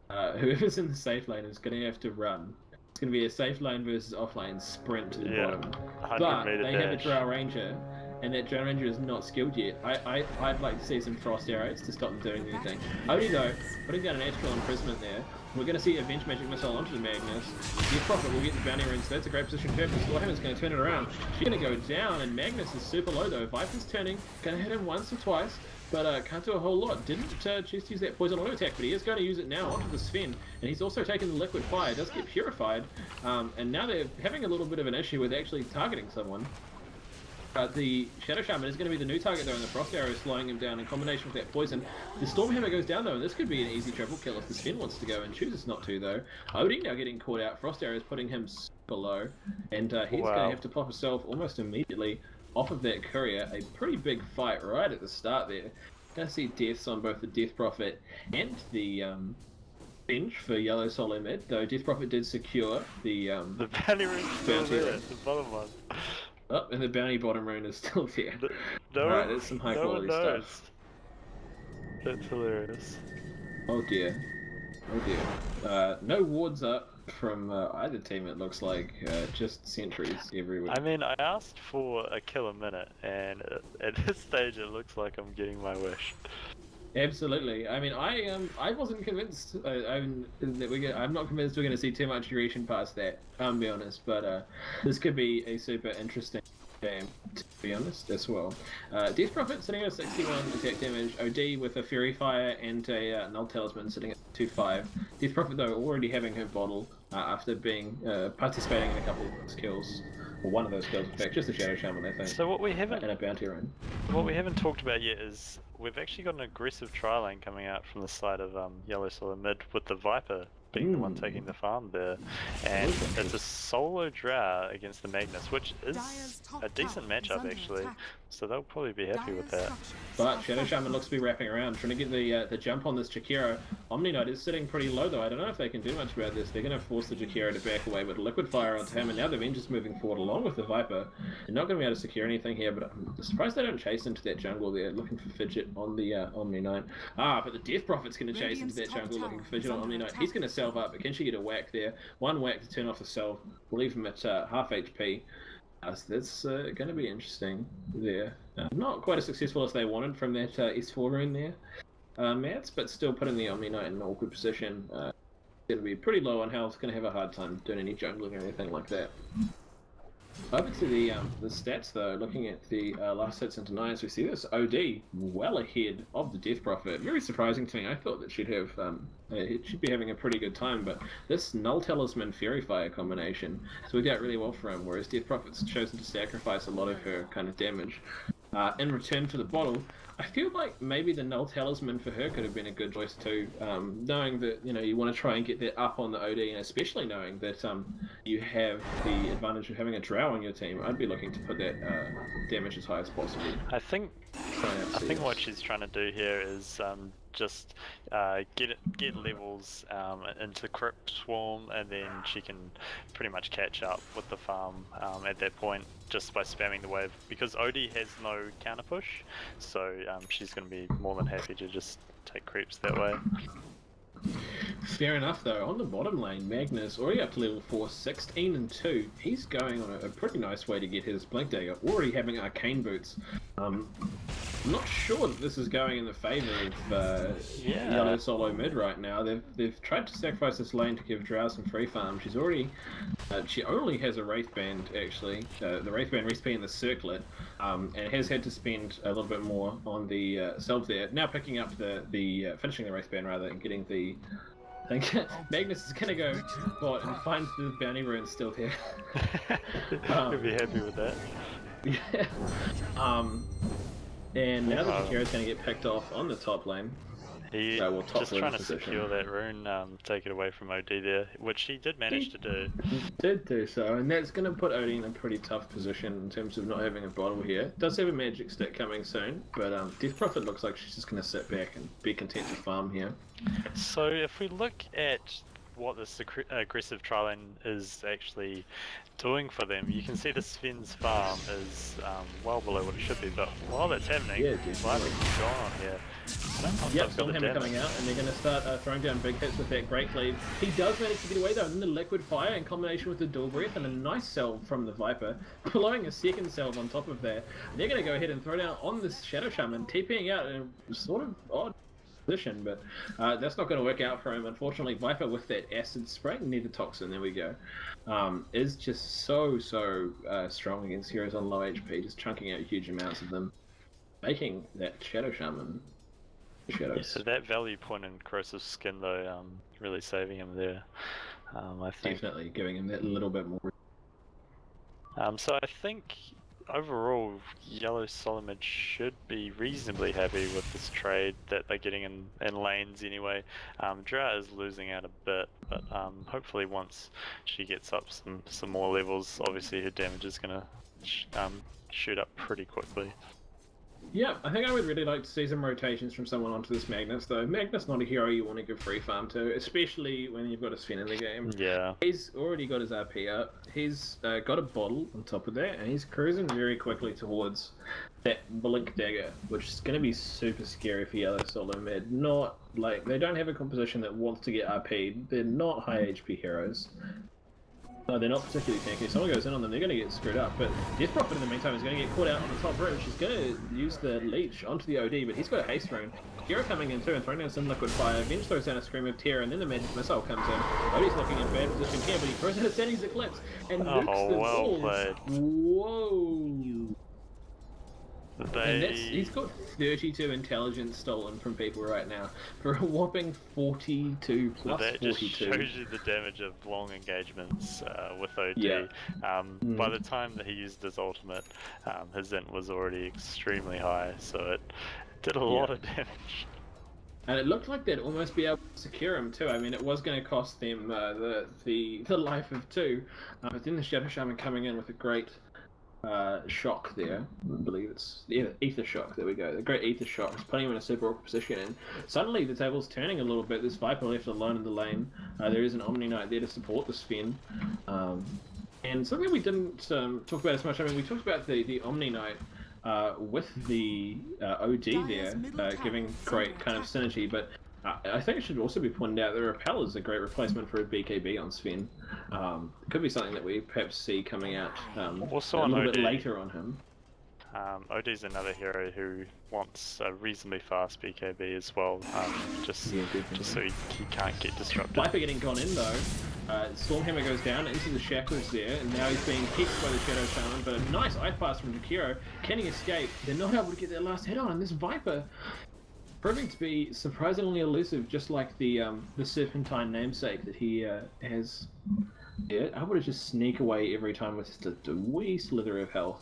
Whoever's in the safe lane is going to have to run. It's going to be a safe lane versus offlane sprint to the bottom. 100 But meter they dash. have a Drow Ranger, and that Drow Ranger is not skilled yet. I'd like to see some frost arrows to stop them doing anything. Only though, putting down an Astral Imprisonment there, we're going to see a Venge Magic Missile onto the Magnus. The Prophet will get the bounty rune, so that's a great position to have. Slaughterhammer's going to turn it around. She's going to go down, and Magnus is super low though. Viper's turning, going to hit him once or twice, but can't do a whole lot. Didn't choose to use that poison auto attack, but he is going to use it now onto the Sven, and he's also taken the liquid fire. It does get purified, and now they're having a little bit of an issue with actually targeting someone. The Shadow Shaman is going to be the new target though, and the Frost Arrow is slowing him down in combination with that poison. The Stormhammer goes down though, and this could be an easy triple kill if the Sven wants to go and chooses not to though. Odie now getting caught out. Frost Arrow is putting him super low, and he's going to have to pop himself almost immediately off of that courier. A pretty big fight right at the start there. Going to see deaths on both the Death Prophet and the bench for Yellow Solo mid, though Death Prophet did secure the bounty rune's still bounty there, rune. the bottom one. Oh, and the bounty bottom rune is still there. Alright, that's some high no quality one knows. stuff. That's hilarious. Oh dear. Oh dear. No wards up from either team, it looks like. Just sentries everywhere. I mean, I asked for a kill a minute, and at this stage it looks like I'm getting my wish. Absolutely. I mean, I wasn't convinced. I'm not convinced we're going to see too much duration past that. I'll be honest, but this could be a super interesting game, to be honest, as well. Death Prophet sitting at 61 attack damage. OD with a Fury Fire and a Null Talisman sitting at 2-5. Death Prophet though already having her bottle after being participating in a couple of those kills. Or one of those kills, in fact, just a Shadow Shaman, I think. So what we haven't and a bounty rune. What we haven't talked about yet is we've actually got an aggressive tri lane coming out from the side of Yellow Solo mid with the Viper being the one taking the farm there. And it's a solo Drow against the Magnus, which is a decent matchup actually. So they'll probably be happy with that. But Shadow Shaman looks to be wrapping around, trying to get the jump on this Jakiro. Omni Knight is sitting pretty low though. I don't know if they can do much about this. They're going to force the Jakiro to back away with Liquid Fire onto him, and now the Avengers moving forward along with the Viper. They're not going to be able to secure anything here, but I'm surprised they don't chase into that jungle there, looking for Fidget on the Omni Knight. But the Death Prophet's going to chase into that jungle looking for Fidget on Omni Knight. He's going to salve up, but can she get a whack there? One whack to turn off the salve, leave him at half HP. So that's going to be interesting there. Not quite as successful as they wanted from that S4 rune there, Mats, but still putting the Omni Knight in an awkward position. Going to be pretty low on health, going to have a hard time doing any jungling or anything like that. Over to the stats though, looking at the last hits into 9s, we see this OD well ahead of the Death Prophet. Very surprising to me. I thought that she'd have she'd be having a pretty good time, but this Null Talisman Fairy Fire combination has worked out really well for him, whereas Death Prophet's chosen to sacrifice a lot of her kind of damage in return for the bottle. I feel like maybe the Null Talisman for her could have been a good choice too, knowing that you want to try and get that up on the OD, and especially knowing that you have the advantage of having a Drow on your team. I'd be looking to put that damage as high as possible. I think what she's trying to do here is just get levels into Crypt Swarm, and then she can pretty much catch up with the farm at that point just by spamming the wave, because Odie has no counter push, so she's going to be more than happy to just take creeps that way. Fair enough though. On the bottom lane, Magnus already up to level 4, 16 and 2. He's going on a pretty nice way to get his Blink Dagger, already having Arcane Boots. I'm not sure that this is going in the favour of Yellow solo mid right now. They've tried to sacrifice this lane to give Drow some free farm. She's already she only has a Wraith Band actually, the Wraith Band recipe in the Circlet, and has had to spend a little bit more on the self there. Now picking up the finishing the Wraith Band rather, and getting the. I think Magnus is going to go bot and find the bounty rune still here. He'll be happy with that. Yeah. And now the Jakiro is going to get picked off on the top lane. He just trying to secure that rune, take it away from OD there, which he did manage to do. He did do so, and that's going to put OD in a pretty tough position in terms of not having a bottle here. Does have a magic stick coming soon, but Death Prophet looks like she's just going to sit back and be content to farm here. So if we look at what this aggressive tri-lane is actually doing for them, you can see the Sven's farm is well below what it should be, but while that's happening, Viper's gone on here. Yep, Stormhammer coming out, and they're going to start throwing down big hits with that Great Cleave. He does manage to get away though, and the Liquid Fire in combination with the Dual Breath and a nice salve from the Viper, blowing a second salve on top of that. And they're going to go ahead and throw down on this Shadow Shaman, TPing out in a sort of odd position, but that's not going to work out for him. Unfortunately, Viper with that acid spray, neither toxin, there we go, is just so strong against heroes on low HP, just chunking out huge amounts of them, making that Shadow Shaman shadows. Yeah, so that value point in Corrosive Skin though, really saving him there, I think. Definitely giving him that little bit more. So I think overall, Yellow Solomid should be reasonably happy with this trade that they're getting in lanes anyway. Drow is losing out a bit, but hopefully once she gets up some more levels, obviously her damage is going to shoot up pretty quickly. Yeah, I think I would really like to see some rotations from someone onto this Magnus, though. Magnus not a hero you want to give free farm to, especially when you've got a Sven in the game. Yeah. He's already got his RP up, he's got a bottle on top of that, and he's cruising very quickly towards that Blink Dagger, which is going to be super scary for Yellow Solo mid. Not, like, they don't have a composition that wants to get RP'd, they're not high HP heroes. No, they're not particularly tanky. If someone goes in on them, they're going to get screwed up. But Death Prophet in the meantime is going to get caught out on the top room. She's going to use the leech onto the OD, but he's got a haste rune. Hero coming in too and throwing down some liquid fire. Venge throws down a Scream of Terror, and then the magic missile comes in. OD's looking in bad position here, but he throws in a Sandy's Eclipse and nukes the well balls. played. Whoa! And he's got 32 intelligence stolen from people right now for a whopping 42 plus that 42. just shows you the damage of long engagements with OD. Yeah. By the time that he used his ultimate, his int was already extremely high, so it did a lot of damage. And it looked like they'd almost be able to secure him too. I mean, it was going to cost them the life of 2, but then the Shadow Shaman coming in with a great shock there. I believe it's ether shock. There we go. The great ether shock is putting him in a super awkward position, and suddenly the table's turning a little bit. There's Viper left alone in the lane. There is an Omni Knight there to support the Sven. And something we didn't talk about as much. I mean, we talked about the Omni Knight with the OD there, giving great kind of synergy, but I think it should also be pointed out that Repel is a great replacement for a BKB on Sven. It could be something that we perhaps see coming out also a little OD. bit later on him. OD's another hero who wants a reasonably fast BKB as well, just so he can't get disrupted. Viper getting gone in though. Stormhammer goes down into the shackles there, and now he's being kicked by the Shadow Shaman, but a nice ice pass from Jakiro. Can he escape? They're not able to get their last hit on, and this Viper proving to be surprisingly elusive, just like the Serpentine namesake that he has. Yeah, able to just sneak away every time with just a wee slither of health.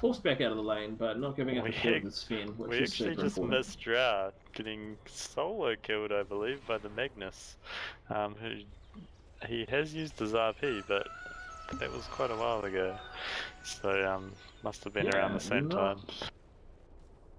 Forced back out of the lane, but not giving up a kill with the Sven, which is super important. We actually just missed Drow getting solo killed, I believe, by the Magnus, who he has used his RP, but that was quite a while ago, so must have been around the same time.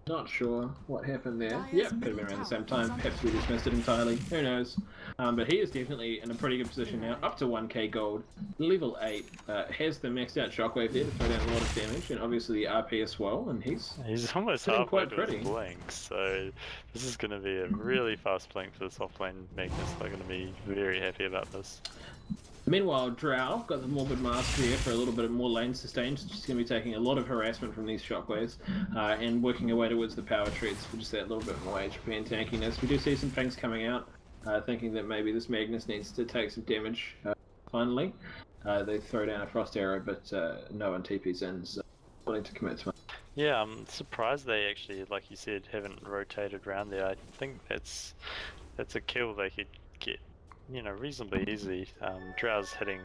Not sure what happened there. Yep, could have been around the same time. Perhaps we just missed it entirely. Who knows? But he is definitely in a pretty good position now. Up to 1k gold. Level 8. Has the maxed out shockwave there to throw down a lot of damage. And obviously the RP as well. And he's almost halfway to his blink. So this is going to be a really fast blink for the soft lane Magnus. They're going to be very happy about this. Meanwhile, Drow got the Morbid Mask here for a little bit more lane sustain. She's going to be taking a lot of harassment from these shockwaves and working her way towards the power treads for just that little bit more HP and tankiness. We do see some things coming out, thinking that maybe this Magnus needs to take some damage finally. They throw down a Frost Arrow, but no one TP's in, so willing to commit to it. Yeah, I'm surprised they actually, like you said, haven't rotated around there. I think that's a kill they could get, you know, reasonably easy. Drow's hitting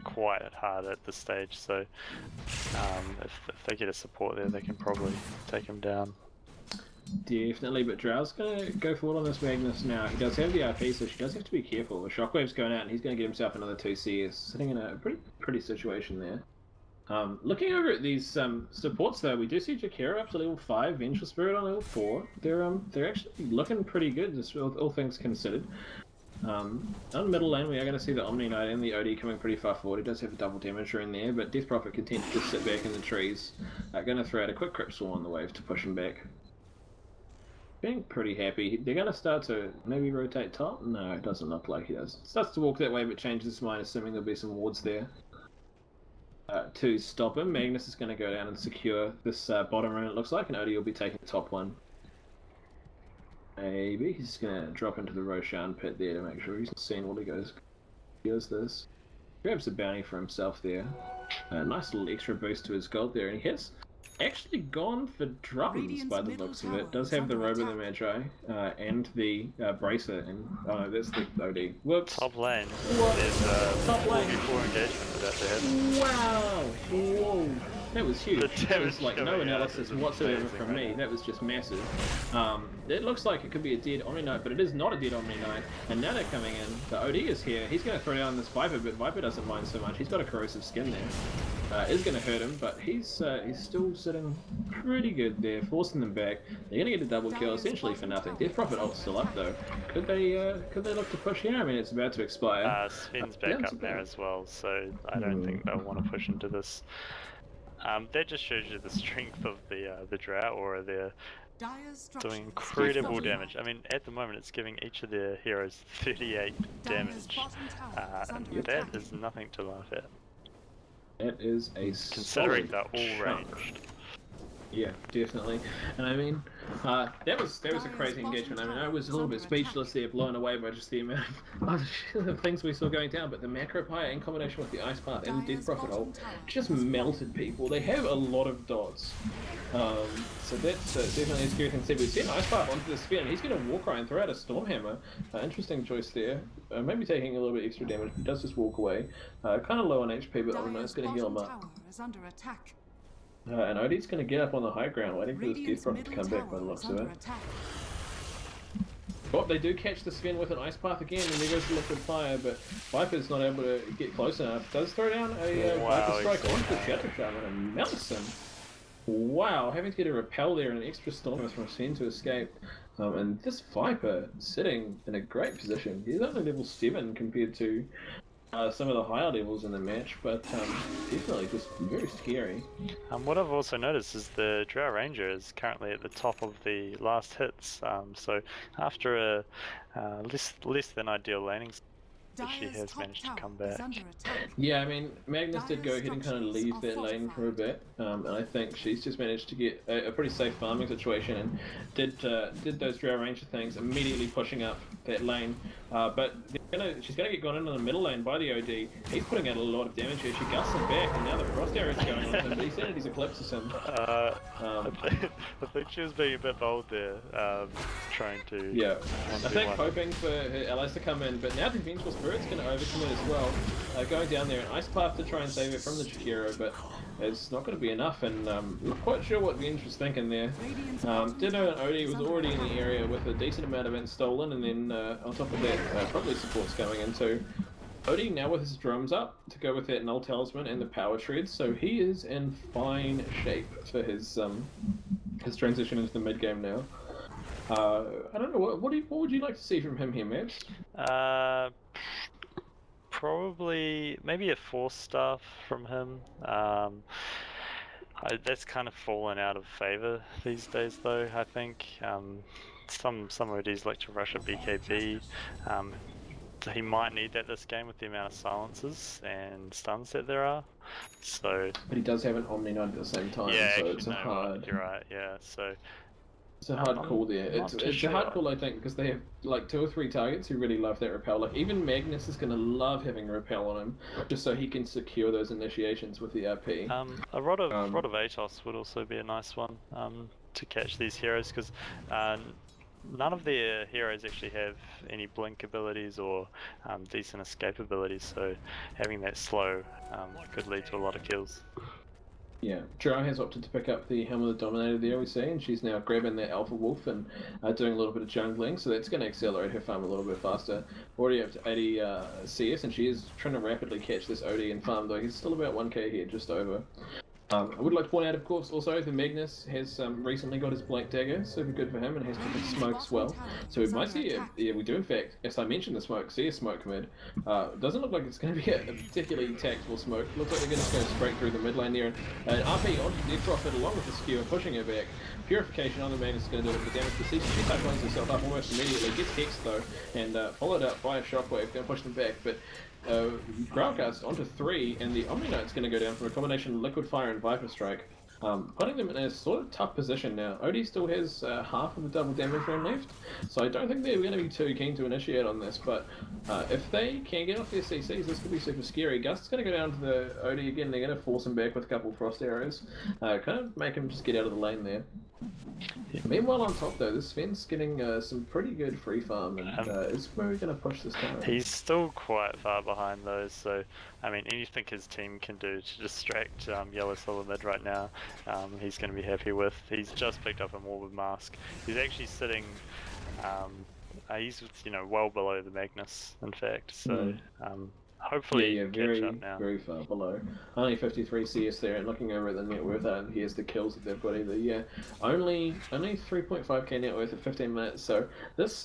quite hard at this stage, so if they get a support there, they can probably take him down. Definitely, but Drow's going to go forward on this Magnus now. He does have the RP, so she does have to be careful. The Shockwave's going out, and he's going to get himself another 2 CS, sitting in a pretty situation there. Looking over at these supports though, we do see Jakiro up to level 5, Vengeful Spirit on level 4. They're actually looking pretty good, just all things considered. On middle lane, we are going to see the Omni Knight and the OD coming pretty far forward. He does have a double damager in there, but Death Prophet continues to sit back in the trees. Going to throw out a quick Crypt Swarm on the wave to push him back. Being pretty happy. They're going to start to maybe rotate top? No, it doesn't look like he does. Starts to walk that way, but changes his mind, assuming there'll be some wards there. To stop him, Magnus is going to go down and secure this bottom rune, it looks like, and OD will be taking the top one. Maybe he's just going to drop into the Roshan pit there to make sure he's seen while he goes. He does this. Grabs a bounty for himself there. Nice little extra boost to his gold there, and he has actually gone for drums by the looks of it. Does have the Robe of the Magi and the Bracer, and oh no, that's the OD. Whoops. Top lane. What? There's Top lane. 4 engagement about to hit. Wow! Whoa! That was huge. That was like no analysis whatsoever from me. That was just massive. It looks like it could be a dead Omni Knight, but it is not a dead Omni Knight. And now they're coming in. The OD is here. He's going to throw down this Viper, but Viper doesn't mind so much. He's got a corrosive skin there. Is going to hurt him, but he's still sitting pretty good there, forcing them back. They're going to get a double kill essentially for nothing. Death Prophet ult's still up though. Could they look to push here? I mean, it's about to expire. Sven's back up there as well, so I don't think they'll want to push into this. That just shows you the strength of the Drow Aura. They're doing incredible damage. I mean, at the moment it's giving each of their heroes 38 damage. And that is nothing to laugh at. That is a considering they're all ranged. Yeah, definitely. And I mean, that was a crazy engagement. I mean, I was a little bit speechless there, blown away by just the amount of things we saw going down. But the Macro Pyre in combination with the Ice Path and the Death Prophet ult just melted people. They have a lot of dots. So that's definitely a scary thing to see. We've seen Ice Path onto the spin, and he's going to walk right and throw out a Stormhammer. Interesting choice there. Maybe taking a little bit extra damage, but does just walk away. Kind of low on HP, but it's going to heal him up. And Odie's going to get up on the high ground, waiting for this Death Prophet to come back by the looks of it. Oh, they do catch the Sven with an Ice Path again, and there goes the Liquid Fire, but Viper's not able to get close enough. Does throw down a Viper Strike onto the Shadow Shaman and melts him. Wow, having to get a repel there and an extra storm from Sven to escape. And this Viper sitting in a great position. He's only level 7 compared to some of the higher levels in the match, but definitely just very scary. What I've also noticed is the Drow Ranger is currently at the top of the last hits. So after a less than ideal laning, she has managed to come back. Yeah, I mean, Magnus did go ahead and kind of leave that lane for a bit, and I think she's just managed to get a pretty safe farming situation and did those Drow Ranger things, immediately pushing up that lane. But she's going to get gone into the middle lane by the OD. He's putting out a lot of damage here. She gusts him back, and now the Frost Arrow's going on him. The Sanity's eclipses him. I think she was being a bit bold there, trying to... Yeah, I think hoping for her allies to come in, but now the Vengeful Spirit's going to overcommit as well. Going down there, an Ice Path to try and save it from the Jakiro, but it's not going to be enough, and not quite sure what Venge was thinking there. Ditto and Odie was already in the area with a decent amount of it stolen, and then on top of that, probably supports going into. Odie now with his drums up to go with that Null Talisman and the Power Shreds, so he is in fine shape for his transition into the mid game now. I don't know, what would you like to see from him here, Max? Probably maybe a 4-star from him. That's kind of fallen out of favor these days, though. I think some ODs like to rush a BKB. He might need that this game with the amount of silences and stuns that there are. So, but he does have an Omni Knight at the same time, yeah, so actually, it's a no, hard. You're right. Yeah, so. It's a hard call there. It's a hard call, I think, because they have like 2 or 3 targets who really love that repel. Like even Magnus is going to love having a repel on him, just so he can secure those initiations with the RP. A Rod of Atos would also be a nice one to catch these heroes, because none of their heroes actually have any blink abilities or decent escape abilities, so having that slow could lead to a lot of kills. Yeah, Drow has opted to pick up the Helm of the Dominator there, we see, and she's now grabbing that Alpha Wolf and doing a little bit of jungling, so that's going to accelerate her farm a little bit faster. Already up to 80 CS, and she is trying to rapidly catch this OD and farm, though he's still about 1k here, just over. I would like to point out, of course, also the Magnus has recently got his Black Dagger, super good for him, and has taken smoke as well. So we might see, we do in fact, as I mentioned the smoke, see a smoke mid. Doesn't look like it's going to be a particularly tactful smoke. Looks like they're going to go straight through the mid lane there. And RP onto Death Prophet along with the skewer, pushing her back. Purification on the Magnus is going to do a bit of damage. The she cyclones herself up almost immediately, gets hexed though, and followed up by a shockwave, going to push them back. But Groundcast onto 3, and the Omni Knight's going to go down from a combination of Liquid Fire and Viper Strike, putting them in a sort of tough position now. Odie still has half of the double damage round left, so I don't think they're going to be too keen to initiate on this, but if they can get off their CCs, this could be super scary. Gust's going to go down to the Odie again, they're going to force him back with a couple of Frost Arrows, kind of make him just get out of the lane there. Meanwhile, on top though, this Sven's getting some pretty good free farm, and is where we're going to push this tower. He's still quite far behind though, so I mean, anything his team can do to distract Yellow Solo mid right now, he's going to be happy with. He's just picked up a Morbid Mask. He's actually sitting, he's well below the Magnus, in fact. So hopefully very, catch up now. very far below. Only 53 CS there, and looking over at the net worth, and here's the kills that they've got either. Yeah, only 3.5k net worth at 15 minutes. So this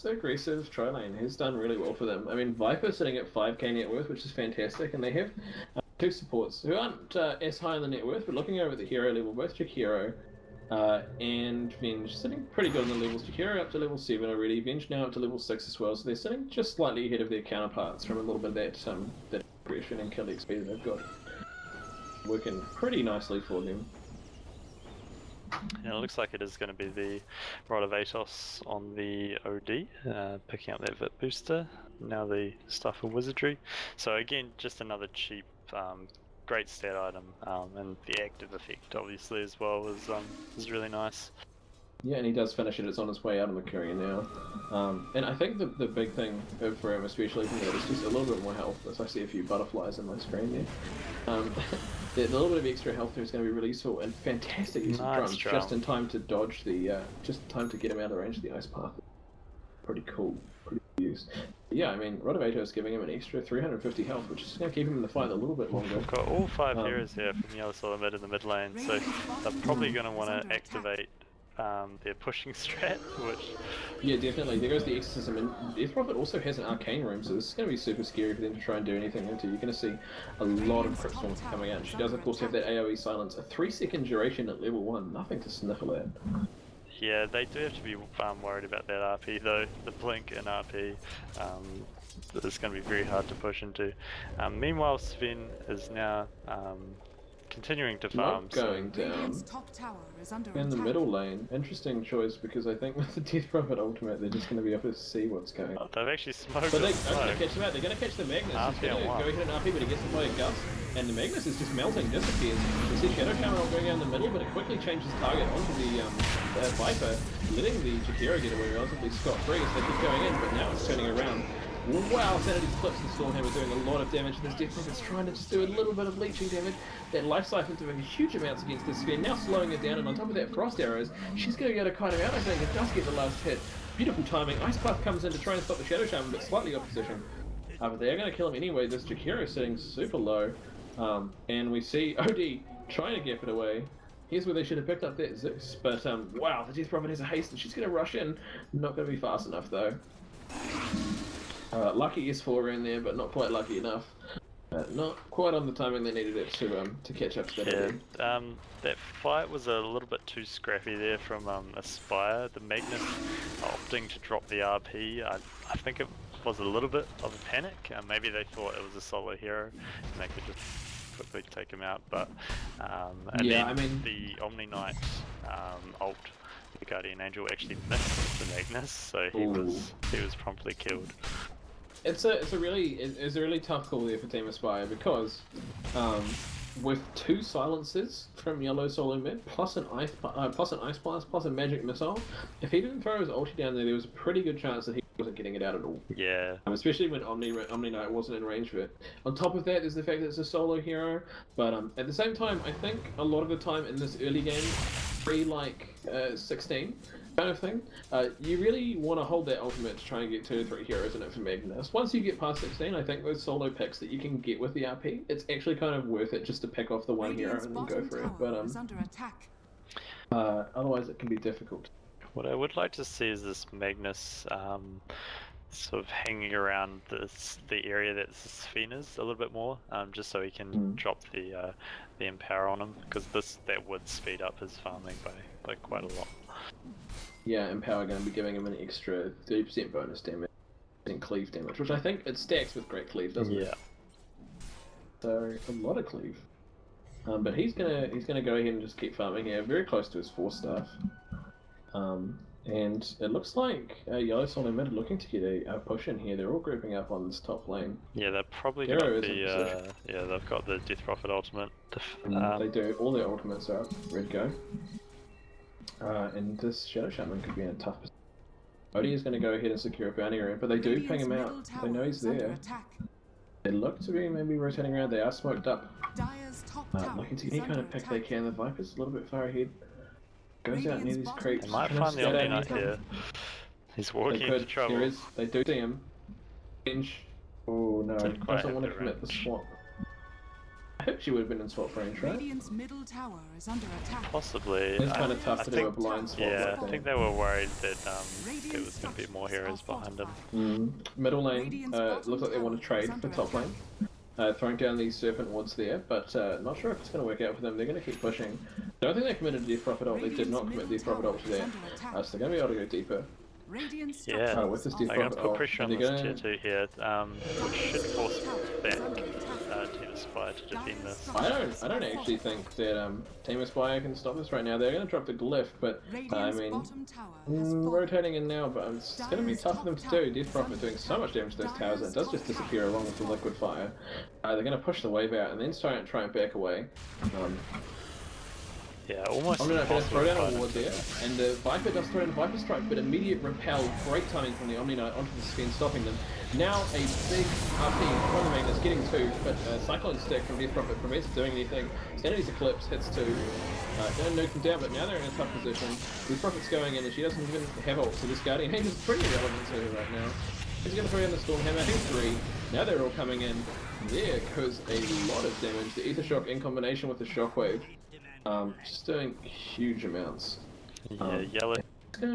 aggressive tri lane has done really well for them. I mean, Viper sitting at 5k net worth, which is fantastic, and they have 2 supports who aren't as high on the net worth, but looking over at the hero level, both Jakiro and Venge sitting pretty good on the levels. Jakiro up to level 7 already, Venge now up to level 6 as well, so they're sitting just slightly ahead of their counterparts from a little bit of that aggression and kill XP that they've got. Working pretty nicely for them. Yeah, it looks like it is going to be the Rod of Atos on the OD, picking up that Vit booster. Now the Stuff of Wizardry. So again, just another cheap, great stat item, and the active effect obviously as well is really nice. Yeah, and he does finish it. It's on his way out of Mercurian now. And I think the big thing for him, especially from that, is just a little bit more health. As I see a few butterflies in my screen there. The little bit of extra health there is going to be really useful, and fantastic use of drums just in time to dodge the, just in time to get him out of range of the Ice Path. pretty cool. Pretty used. Yeah, I mean, Rotovator is giving him an extra 350 health, which is going to keep him in the fight a little bit longer. We've got all 5 heroes here from Yellow Solar Mid in the mid lane, so they're probably going to want to activate their pushing strat, which... Yeah, definitely. There goes the Exorcism, and Death Prophet also has an Arcane Room, so this is going to be super scary for them to try and do anything into. You're going to see a lot of Crypt Storms coming out. She does, of course, have that AoE silence, a 3-second duration at level 1, nothing to sniffle at. Yeah, they do have to be worried about that RP though. The blink and RP is going to be very hard to push into. Meanwhile, Sven is now continuing to farm. Going down in the middle lane. Interesting choice, because I think with the Death Prophet ultimate, they're just going to be able to see what's going on. Oh, they've actually smoked. But they're going to catch him out. They're going to catch the Magnus. He's going to go hit an RP, but he gets hit by a gust. And the Magnus is just melting, disappears. You see Shadow Shaman going down the middle, but it quickly changes target onto the Viper, letting the Jakiro get away relatively scot-free as they keep going in, but now it's turning around. Wow, Sanity's Clips and Stormhammer doing a lot of damage, and this Death Prophet's trying to just do a little bit of leeching damage. That Life Siphon's doing huge amounts against this Sphere, now slowing it down, and on top of that, Frost Arrows, she's going to get a kite him out, I think. It does get the last hit. Beautiful timing. Ice Path comes in to try and stop the Shadow Shaman, but slightly off position. But they are going to kill him anyway. This Jakiro sitting super low. And we see OD trying to get it away. Here's where they should have picked up that Zeus. But wow, the Death Prophet has a haste and she's going to rush in. Not going to be fast enough though. Lucky S4 in there, but not quite lucky enough. Not quite on the timing they needed it to catch up to that. Yeah, that fight was a little bit too scrappy there from Aspyre. The Magnus opting to drop the RP. I think it was a little bit of a panic. Maybe they thought it was a solo hero and they could just quickly take him out. But and yeah, then I mean, the Omni Knight ult, the Guardian Angel, actually missed the Magnus, so he was promptly killed. It's a really tough call there for Team Aspyre, because with 2 silences from Yellow Solo Mid, plus an Ice Blast, plus a Magic Missile, if he didn't throw his ulti down there, there was a pretty good chance that he wasn't getting it out at all. Yeah. Especially when Omni Knight wasn't in range of it. On top of that, there's the fact that it's a solo hero, but at the same time, I think a lot of the time in this early game, pre-like 16 kind of thing, you really want to hold that ultimate to try and get 2 or 3 heroes in it for Magnus. Once you get past 16, I think those solo picks that you can get with the RP, it's actually kind of worth it just to pick off the one hero and then go for it. But otherwise it can be difficult. What I would like to see is this Magnus sort of hanging around the area that Sven is a little bit more, just so he can drop the Empower on him, because that would speed up his farming by quite a lot. Yeah, Empower going to be giving him an extra 30% bonus damage and cleave damage, which I think it stacks with great cleave, doesn't it? Yeah. So a lot of cleave. But he's gonna go ahead and just keep farming here, very close to his 4-staff. And it looks like Yellow Solo Mid are looking to get a push in here. They're all grouping up on this top lane. Yeah, they're probably got the they've got the Death Prophet ultimate. They do. All their ultimates are up. Red go. And this Shadow Shaman could be in a tough position. Odie is going to go ahead and secure a bounty area, but they do ping him out. They know he's there. They look to be maybe rotating around. They are smoked up. Looking to get any kind of pick they can. The Viper's a little bit far ahead. Goes out near these creeps. They might find the Omni Knight here. He's walking into trouble. They do see him. Oh no, doesn't want to commit the swap. I hope she would have been in swap range, right? Middle tower is under attack. Possibly. It's kind of tough to do a blind swap. Yeah, I think they were worried that there was going to be more heroes behind them. Middle lane, looks like they want to trade for top lane. Throwing down these Serpent Wards there, but not sure if it's going to work out for them. They're going to keep pushing. I don't think they committed a Death Prophet ult. They did not commit Death Prophet ult to there. So they're going to be able to go deeper. Yeah, with this Death I'm going to Prophet put pressure on this tier 2 here, which should force back Team Aspyre to defend this. I don't actually think that Team Aspyre can stop this right now. They're going to drop the glyph, but I mean, rotating in now, but it's going to be tough for them to do. Death Prophet doing so much damage to those towers, and it does just disappear along with the liquid fire. They're going to push the wave out and then try and back away. Yeah, almost Omni Knight going to impossible throw down to a find ward him. there, and the Viper does throw in a Viper Strike, but immediate repel, great timing from the Omni Knight onto the spin, stopping them. Now a big RP from the Magnus, getting 2, but Cyclone Stick from Death Prophet prevents doing anything. Sanity's Eclipse hits 2. Gonna nuke them down, but now they're in a tough position. Death Prophet's going in, and she doesn't even have ult, so this Guardian Angel is pretty irrelevant to her right now. He's going to throw down the Stormhammer, I think 3. Now they're all coming in. There goes a lot of damage. The Ether Shock in combination with the Shockwave. Just doing huge amounts. Yeah, Yellow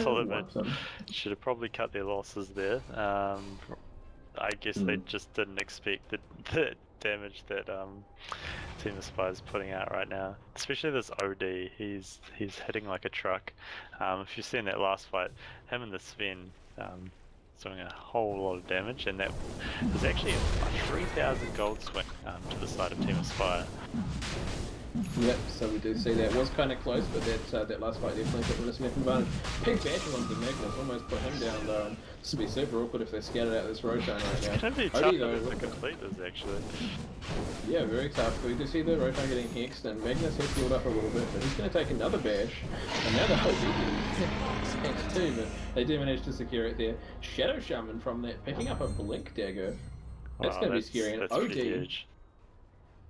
Solomid should have probably cut their losses there. I guess they just didn't expect the damage that Team Aspyre is putting out right now. Especially this OD, he's hitting like a truck. If you've seen that last fight, him and the Sven doing a whole lot of damage, and that was actually a 3,000 gold swing to the side of Team Aspyre. Yep, so we do see that. It was kind of close, but that last fight definitely put them in a significant advantage. Big bash onto Magnus, almost put him down though. This would be super awkward if they scattered out this Roshan right now. It's going to be tough to complete this actually. Yeah, very tough. We do see the Roshan getting hexed, and Magnus has healed up a little bit, but he's going to take another bash. And now the whole team is hexed too, but they do manage to secure it there. Shadow Shaman from that, picking up a Blink Dagger. That's going to be scary. And That's OD, pretty huge.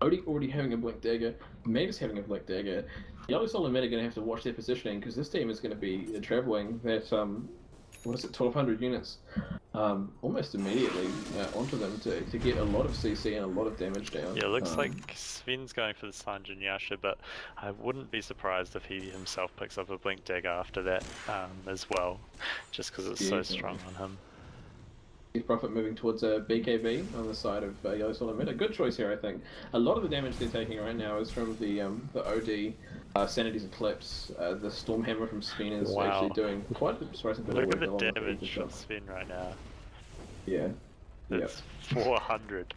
OD already having a Blink Dagger, Magus having a Blink Dagger. Yellow Soul and Mid are going to have to watch their positioning, because this team is going to be travelling that, 1,200 units almost immediately onto them to get a lot of CC and a lot of damage down. Yeah, it looks like Sven's going for the Sanjin Yasha, but I wouldn't be surprised if he himself picks up a Blink Dagger after that as well, just because it's so strong on him. Prophet moving towards a BKB on the side of Yellow Soul and Mid. A good choice here, I think. A lot of the damage they're taking right now is from the OD, Sanity's Eclipse, the Stormhammer from Sven is actually doing quite a surprising bit of work. Look at the damage from Sven right now. Yeah. It's 400.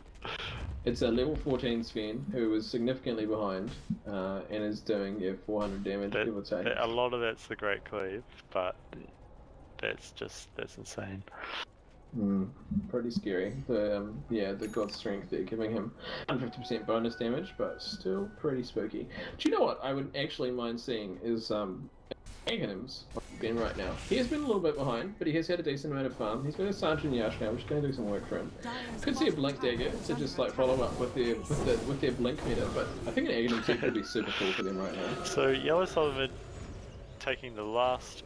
It's a level 14 Sven who is significantly behind and is doing 400 damage, give or take. A lot of that's the Great Cleave, but that's insane. Pretty scary. The God Strength they're giving him 150% bonus damage, but still pretty spooky. Do you know what I would actually mind seeing is Aghanim's Ben right now. He has been a little bit behind, but he has had a decent amount of farm. He's got a Sergeant Yash now, which is going to do some work for him. Could see a Blink Dagger to just like follow up with their Blink meta, but I think an Aghanim tech would be super cool for them right now. So Yellow Solomid taking the last,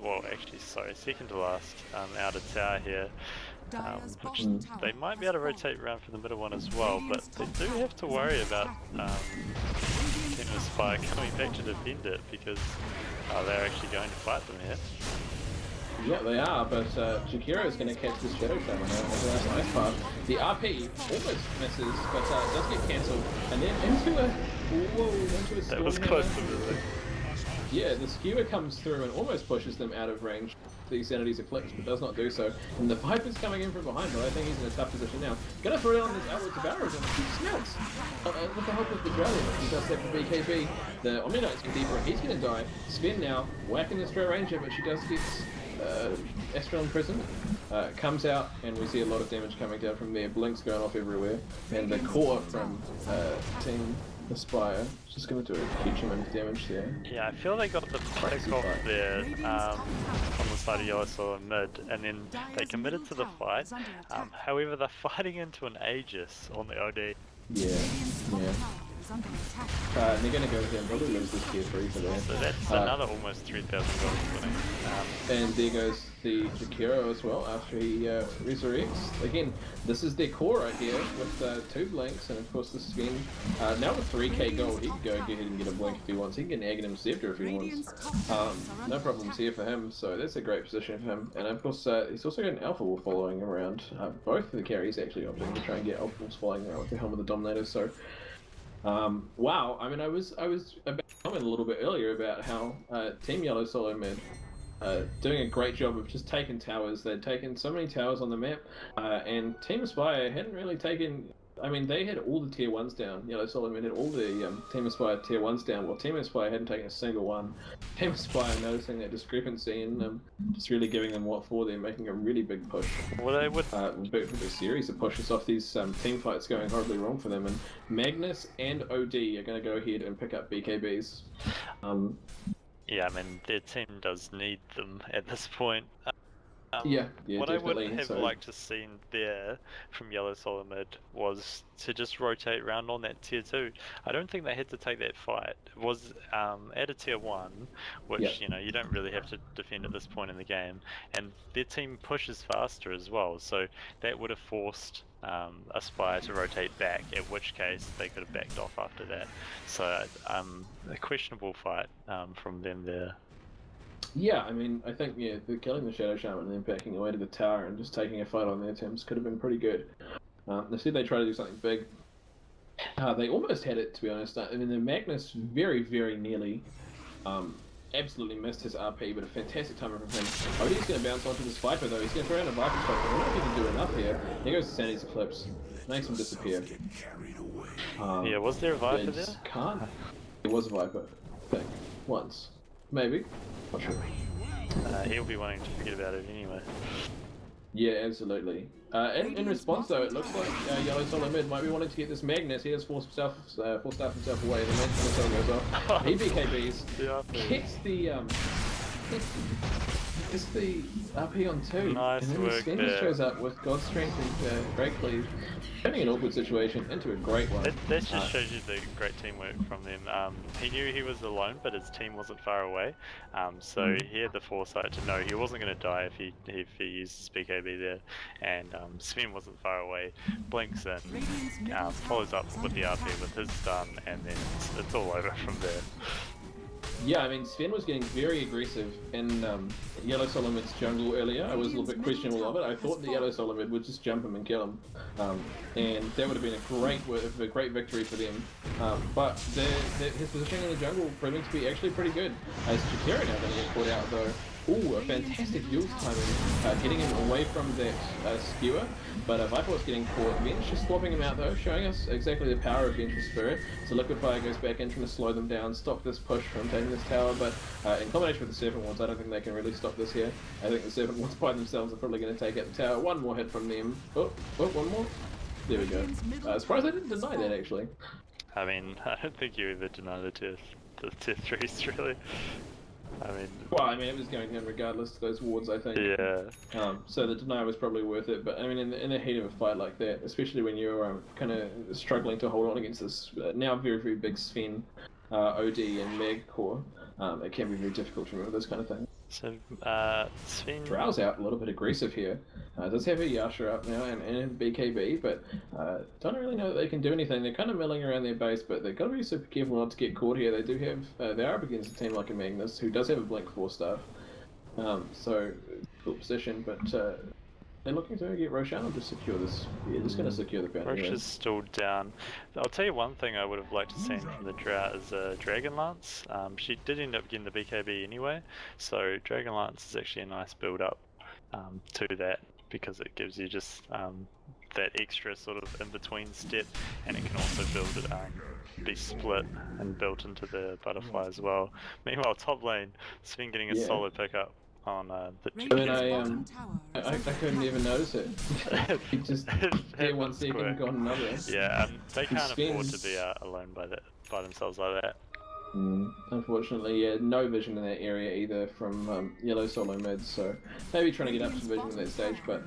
second to last out of tower here. Which they might be able to rotate around for the middle one as well, but they do have to worry about Team Aspyre coming back to defend it, because they're actually going to fight them here. Yeah, they are, but Jakiro is going to catch this Shadow Shaman now as a nice path. The RP almost misses, but does get cancelled, and then into a That was close to missing. Yeah, the skewer comes through and almost pushes them out of range. The Sanity's Eclipse, but does not do so. And the Viper's coming in from behind, but I think he's in a tough position now. Gonna throw down this outward to Barrows and he smells! With the help of the Drowning, he does that for BKB. The Omni Knight's get deeper, he's gonna die. Sven now, whacking the Stray Ranger, but she does get Astral imprisonment. Comes out, and we see a lot of damage coming down from there. Blinks going off everywhere. And the core from Team Aspyre just going to do a huge amount of damage there. Yeah, I feel they got the pick off there on the side of Yellow Soul and Mid, and then they committed to the fight. However, they're fighting into an Aegis on the OD. Yeah. And they're going to go with him, probably lose this tier 3 for that. So that's another almost 3,000 gold winning. And there goes the Jakiro as well after he resurrects. Again, this is their core right here with 2 blinks, and of course the Sven. Now with 3k gold, he can go ahead and get a blink if he wants. He can get an Aghanim Scepter if he wants. No problems here for him, so that's a great position for him. And of course, he's also got an Alpha Wolf following around. Both of the carries actually opting to try and get Alpha Wolves following around with the Helm of the Dominator, so. Wow, I mean, I was about to comment a little bit earlier about how Team Yellow Solo Mid doing a great job of just taking towers. They'd taken so many towers on the map, and Team Aspyre hadn't really taken I mean, they had all the tier 1s down. Yellow Solomon had all the Team Aspyre tier 1s down, while Team Aspyre hadn't taken a single one. Team Aspyre noticing that discrepancy and just really giving them what for. They're making a really big push. Well, they would. Big series of pushes off these team fights going horribly wrong for them. And Magnus and OD are going to go ahead and pick up BKBs. Yeah, I mean, their team does need them at this point. Yeah, what definitely. I would have liked to seen there from Yellow Solomid was to just rotate around on that tier 2. I don't think they had to take that fight. It was at a tier 1, which you know you don't really have to defend at this point in the game, and their team pushes faster as well. So that would have forced Aspyre to rotate back. At which case they could have backed off after that. So a questionable fight from them there. Yeah, I mean, I think the killing the Shadow Shaman and then backing away to the tower and just taking a fight on their terms could have been pretty good. They said they tried to do something big. They almost had it, to be honest. I mean, the Magnus very, very nearly absolutely missed his RP, but a fantastic timer from him. Oh, he's going to bounce onto this Viper, though. He's going to throw in a Viper spike. I don't know if he can do enough here. There goes Sandy's Eclipse. Makes him disappear. Yeah, was there a Viper there? Can't. There was a Viper, I think. Once. Maybe. Not sure. He'll be wanting to forget about it anyway. Yeah, absolutely. In response, though, it looks like Yellow Solo Mid might be wanting to get this Magnus. He has forced himself away. The Magnus goes off. He BKBs. Gets the RP on 2. Nice and then work Sven there. shows up with God's Strength and Great Cleave, turning an awkward situation into a great one. That just shows you the great teamwork from them. He knew he was alone, but his team wasn't far away. So he had the foresight to know he wasn't going to die if he used his BKB there. And Sven wasn't far away. Blinks in, follows up with the RP with his stun, and then it's all over from there. Yeah, I mean, Sven was getting very aggressive in Yellow Solomid's jungle earlier. I was a little bit questionable of it. I thought the Yellow Solomid would just jump him and kill him. And that would have been a great victory for them. But his positioning in the jungle proving to be actually pretty good. Shakira now going to get caught out, though. Ooh, a fantastic duels timing, getting him away from that skewer, but Viper was getting caught. Venture just swapping him out though, showing us exactly the power of Venture's Spirit. So Liquid Fire goes back in, trying to slow them down, stop this push from taking this tower, but in combination with the Serpent Wands, I don't think they can really stop this here. I think the Serpent Wands by themselves are probably going to take out the tower. One more hit from them. Oh, one more. There we go. Surprised they didn't deny that, actually. I mean, I don't think you ever deny the tier 3s, really. I mean, it was going in regardless to those wards, I think. Yeah. So the deny was probably worth it, but I mean, in the heat of a fight like that, especially when you're kind of struggling to hold on against this now very, very big Sven, OD, and Meg core, it can be very difficult to remember this kind of thing. So, Sven... Drow's out a little bit aggressive here. Does have a Yasha up now and a BKB, but don't really know that they can do anything. They're kind of milling around their base, but they've got to be super careful not to get caught here. They do have, they are up against a team like a Magnus, who does have a Blink 4 staff. So, cool position, but they're looking to get Roshan to secure this. Yeah, just going to secure the bounty. Roche is still down. I'll tell you one thing I would have liked to see from the Drought is Dragon Lance. She did end up getting the BKB anyway, so Dragon Lance is actually a nice build up to that, because it gives you just that extra sort of in-between step, and it can also be split and built into the butterfly as well. Meanwhile, top lane, Sven getting a solid pickup on the I couldn't even notice it. He just here 1 second, gone another. Yeah, they can't afford to be alone by themselves like that. Unfortunately, yeah, no vision in that area either from Yellow Solo Mid, so maybe trying to get up some vision at that stage, but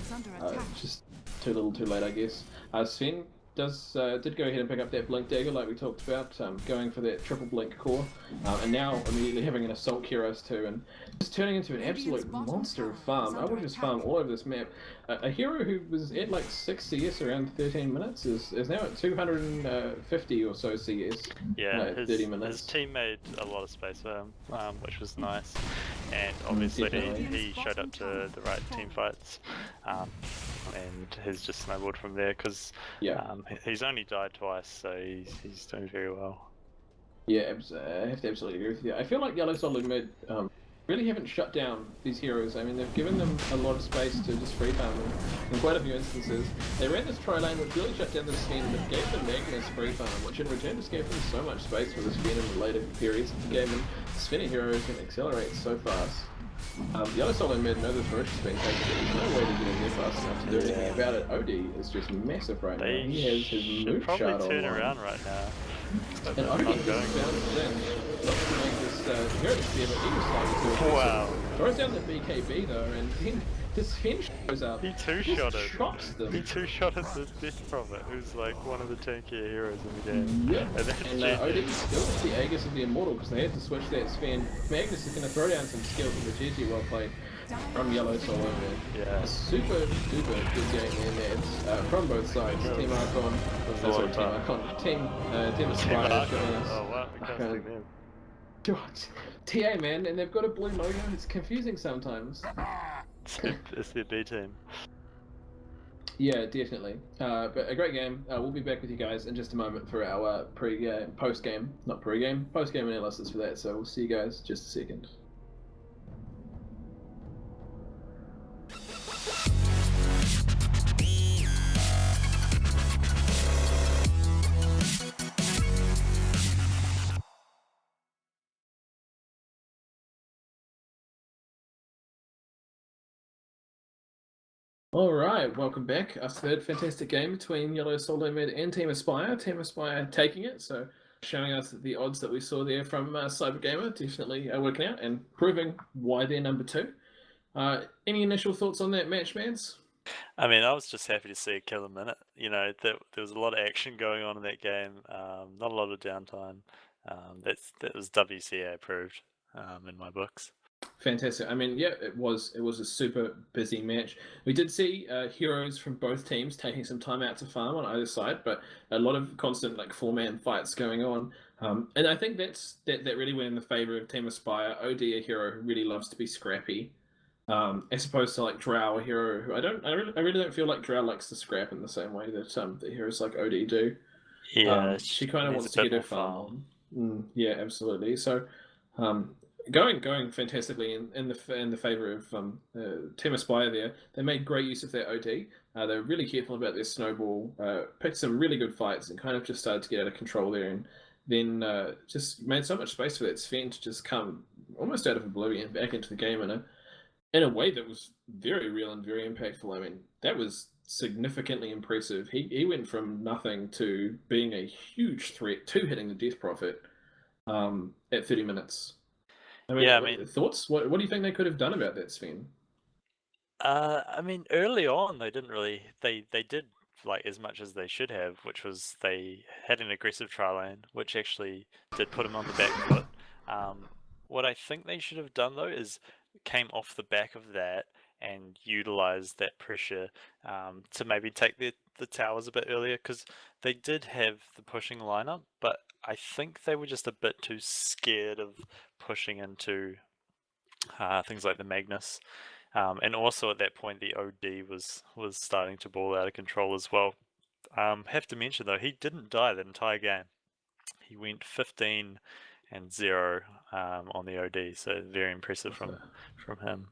just too little too late, I guess. Sven did go ahead and pick up that Blink Dagger like we talked about, going for that triple Blink core, and now immediately having an Assault Kyros too, and just turning into an absolute monster of farm. I would just farm all over this map. A hero who was at like 6 CS around 13 minutes is now at 250 or so CS. Yeah, 30 minutes. His team made a lot of space for him, which was nice, and obviously he showed up to the right team fights, and has just snowballed from there, because he's only died twice, so he's doing very well. Yeah, I have to absolutely agree with you. I feel like Yellow Solid Mid really haven't shut down these heroes. I mean, they've given them a lot of space to just free farm them in quite a few instances. They ran this tri lane which really shut down the Sven, but gave them Magnus free farm, which in return just gave them so much space for the Sven in later periods of the game, and the Sven hero can accelerate so fast. Yellow solo mid know this Roche has been taken, but there's no way to get in there fast enough to do anything about it. OD is just massive right now. He has his move probably shot turn online. around right now. But And OD not is going. down to Zen. Looks to make this hero spear, but he was slightly too Wow. throws down the BKB though, and then this Sven shows up. He two-shot it. Chops them. He two-shotted the Death Prophet, who's like one of the tankier heroes in the game. Yep. And that's And OD still gets the Aegis of the Immortal because they had to switch that Sven. Magnus is going to throw down some skills with the GG well played from Yellow Solo man. Yeah. Super duper good game there, Mads. From both sides. Team Archon. Sorry, Team Archon. Team Aspyre showing us. Oh wow, we're casting them. God. TA man, and they've got a blue logo. It's confusing sometimes. It's their B team. Yeah, definitely. But a great game. We'll be back with you guys in just a moment for our post-game analysis for that. So we'll see you guys just a second. Alright, welcome back. Our third fantastic game between Yellow Solo Mid and Team Aspyre. Team Aspyre taking it, so showing us that the odds that we saw there from CyberGamer definitely are working out and proving why they're number 2. Any initial thoughts on that match, Mans? I mean, I was just happy to see a killer minute. You know, there was a lot of action going on in that game. Not a lot of downtime. That was WCA approved in my books. Fantastic. I mean, yeah, it was a super busy match. We did see heroes from both teams taking some time out to farm on either side, but a lot of constant like 4-man fights going on. And I think that really went in the favor of Team Aspyre. OD, a hero who really loves to be scrappy, as opposed to like Drow, a hero who I really don't feel like Drow likes to scrap in the same way that the heroes like OD do. Yeah, she kind of wants to get her farm on. Yeah, absolutely. So. Going fantastically in the favor of Team Aspyre there. They made great use of their OD. They were really careful about their snowball, picked some really good fights, and kind of just started to get out of control there. And then just made so much space for that Sven to just come almost out of oblivion back into the game in a way that was very real and very impactful. I mean, that was significantly impressive. He went from nothing to being a huge threat to hitting the Death Prophet at 30 minutes. I mean, thoughts? What do you think they could have done about that, Sven? I mean, early on they didn't really. They did like as much as they should have, which was they had an aggressive tri lane, which actually did put them on the back foot. What I think they should have done though is came off the back of that and utilized that pressure to maybe take the towers a bit earlier, because they did have the pushing lineup, but I think they were just a bit too scared of pushing into things like the Magnus. And also at that point the OD was starting to ball out of control as well. Have to mention though, he didn't die that entire game. He went 15-0 on the OD, so very impressive from him.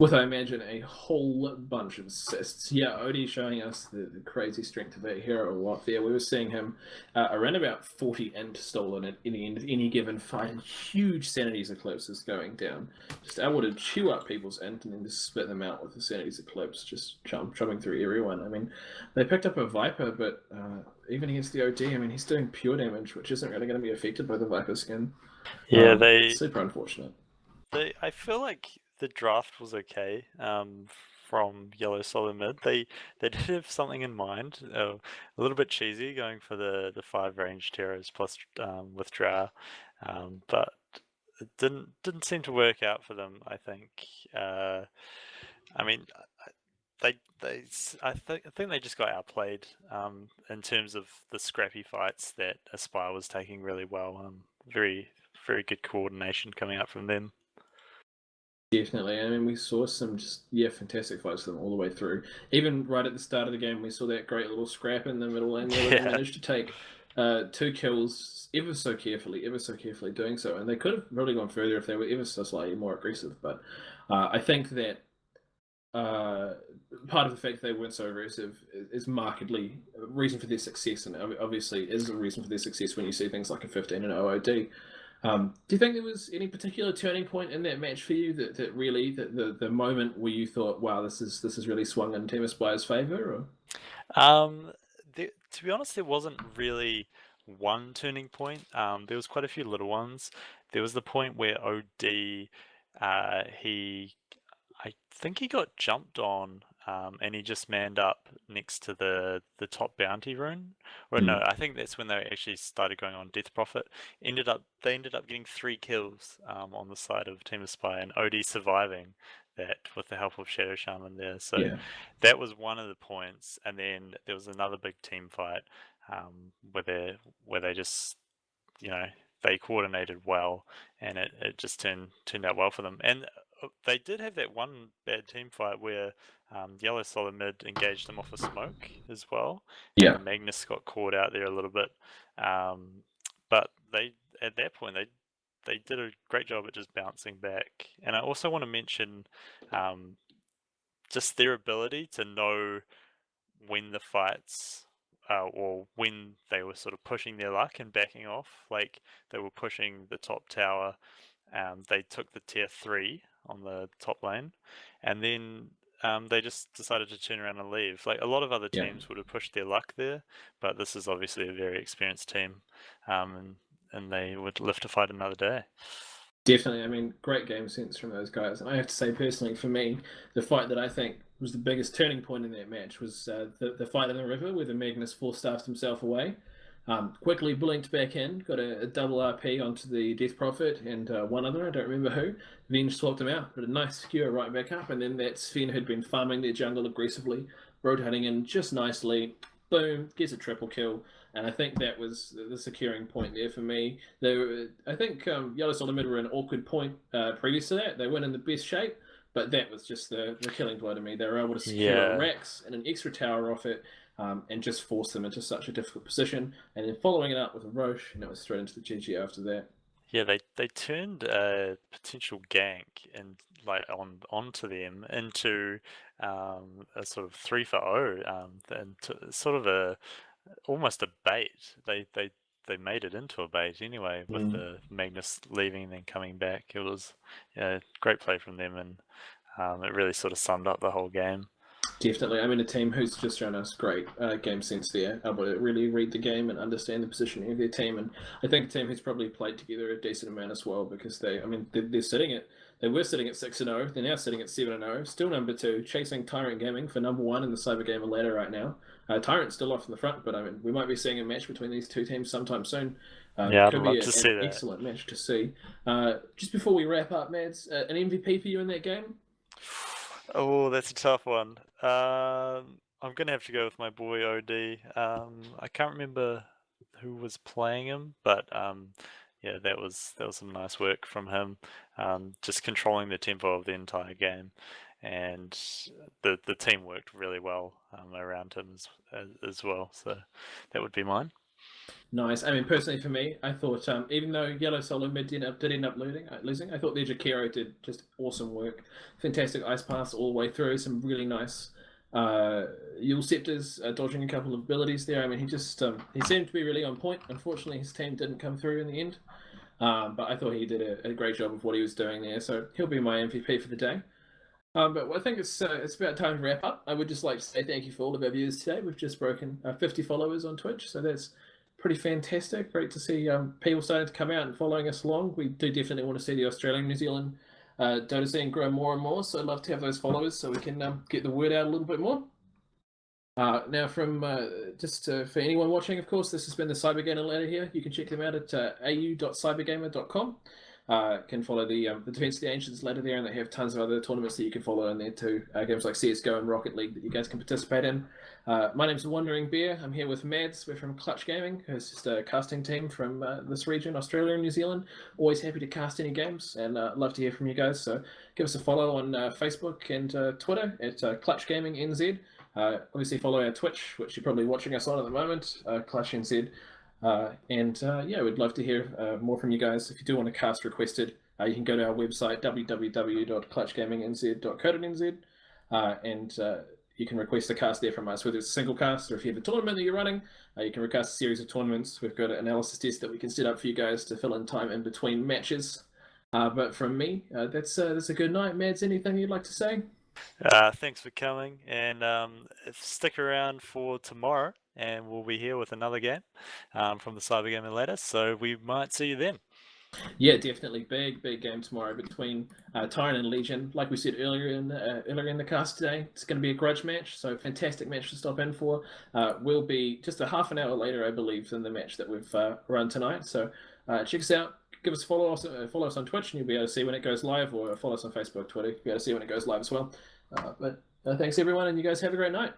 With, I imagine, a whole bunch of assists. Yeah, Odie showing us the crazy strength of that hero a lot there. We were seeing him around about 40 int stolen at any given fight, and huge sanities eclipses going down. Just able to chew up people's int and then just spit them out with the sanities eclipse, just chumming through everyone. I mean, they picked up a Viper, but even against the OD, I mean, he's doing pure damage, which isn't really going to be affected by the Viper skin. Yeah, super unfortunate. I feel like the draft was okay from Yellow Solo Mid. They did have something in mind, a little bit cheesy, going for the 5 range terrors plus with Drow, but it didn't seem to work out for them. I think. I mean, I think they just got outplayed in terms of the scrappy fights that Aspyre was taking really well. Very good coordination coming out from them. Definitely. I mean, we saw some fantastic fights for them all the way through. Even right at the start of the game, we saw that great little scrap in the middle lane where they managed to take 2 kills ever so carefully doing so, and they could have really gone further if they were ever so slightly more aggressive. But I think that part of the fact they weren't so aggressive is markedly a reason for their success, and obviously is a reason for their success when you see things like a 15 and OOD. Do you think there was any particular turning point in that match for you that really the moment where you thought, wow, this is really swung in Team Aspire's favour? To be honest, there wasn't really one turning point. There was quite a few little ones. There was the point where OD, I think he got jumped on, and he just manned up next to the top bounty rune. Or no, I think that's when they actually started going on Death Prophet. They ended up getting 3 kills on the side of Team Aspire, and OD surviving that with the help of Shadow Shaman there. So that was one of the points. And then there was another big team fight where they just, they coordinated well, and it just turned out well for them. And they did have that one bad team fight where Yellow Solid Mid engaged them off a smoke as well. Yeah. And Magnus got caught out there a little bit. But at that point, they did a great job at just bouncing back. And I also want to mention just their ability to know when the fights or when they were sort of pushing their luck and backing off. Like they were pushing the top tower, they took the tier 3 on the top lane, and then they just decided to turn around and leave. Like a lot of other teams would have pushed their luck there, but this is obviously a very experienced team, and they would live to fight another day. Definitely. I mean, great game sense from those guys. And I have to say, personally, for me, the fight that I think was the biggest turning point in that match was the fight in the river where the Magnus force-staffed himself away. Quickly blinked back in, got a double RP onto the Death Prophet and one other, I don't remember who. Venge swapped him out, but a nice skewer right back up, and then that Sven had been farming their jungle aggressively, rotating in just nicely. Boom, gets a triple kill. And I think that was the securing point there for me. I think Yellow Solid Mid were an awkward point previous to that. They weren't in the best shape, but that was just the killing blow to me. They were able to secure a Rex and an extra tower off it, and just force them into such a difficult position. And then following it up with a Roche, and it was straight into the GG after that. Yeah, they turned a potential gank and onto them into a sort of 3 for 0, and sort of almost a bait. They made it into a bait anyway with the Magnus leaving and then coming back. It was great play from them, and it really sort of summed up the whole game. Definitely. I mean, a team who's just shown us great game sense there, able to really read the game and understand the positioning of their team. And I think a team who's probably played together a decent amount as well, because they were sitting at 6-0, they're now sitting at 7-0, still number 2, chasing Tyrant Gaming for number 1 in the CyberGamer ladder right now. Tyrant's still off in the front, but I mean, we might be seeing a match between these two teams sometime soon. I'd could love be to see an that. excellent match to see. Just before we wrap up, Mads, an MVP for you in that game? Oh, that's a tough one. I'm gonna have to go with my boy OD. I can't remember who was playing him, but yeah, that was some nice work from him. Just controlling the tempo of the entire game, and the team worked really well around him as well. So that would be mine. Nice. I mean, personally for me, I thought even though Yellow Solid Mid did end up losing, I thought their Jakiro did just awesome work. Fantastic ice pass all the way through. Some really nice Yule Scepters, dodging a couple of abilities there. I mean, he just he seemed to be really on point. Unfortunately, his team didn't come through in the end. But I thought he did a great job of what he was doing there. So he'll be my MVP for the day. But I think it's about time to wrap up. I would just like to say thank you for all of our viewers today. We've just broken 50 followers on Twitch, so that's pretty fantastic. Great to see people starting to come out and following us along. We do definitely want to see the Australian New Zealand Dota scene grow more and more, so I'd love to have those followers so we can get the word out a little bit more. Now, from for anyone watching, of course, this has been the CyberGamer ladder here. You can check them out at au.cybergamer.com. Can follow the Defense of the Ancients ladder there, and they have tons of other tournaments that you can follow in there too. Games like CSGO and Rocket League that you guys can participate in. My name's The Wandering Bear. I'm here with Mads. We're from Clutch Gaming, who's just a casting team from this region, Australia and New Zealand. Always happy to cast any games, and love to hear from you guys. So give us a follow on Facebook and Twitter at Clutch Gaming NZ. Obviously follow our Twitch, which you're probably watching us on at the moment, Clutch NZ. Yeah, we'd love to hear more from you guys. If you do want a cast requested, you can go to our website, www.clutchgamingnz.co.nz, and you can request a cast there from us, whether it's a single cast or if you have a tournament that you're running, you can request a series of tournaments. We've got an analysis test that we can set up for you guys to fill in time in between matches. But from me, that's a good night. Mads, anything you'd like to say? Thanks for coming, and stick around for tomorrow, and we'll be here with another game from the CyberGamer ladder, so we might see you then. Yeah, definitely. Big game tomorrow between Tyrant and Legion. Like we said earlier in the cast today, it's going to be a grudge match, so fantastic match to stop in for. We'll be just a half an hour later, I believe, than the match that we've run tonight. So check us out. Give us follow us on Twitch, and you'll be able to see when it goes live, or follow us on Facebook, Twitter. You'll be able to see when it goes live as well. But thanks everyone, and you guys have a great night.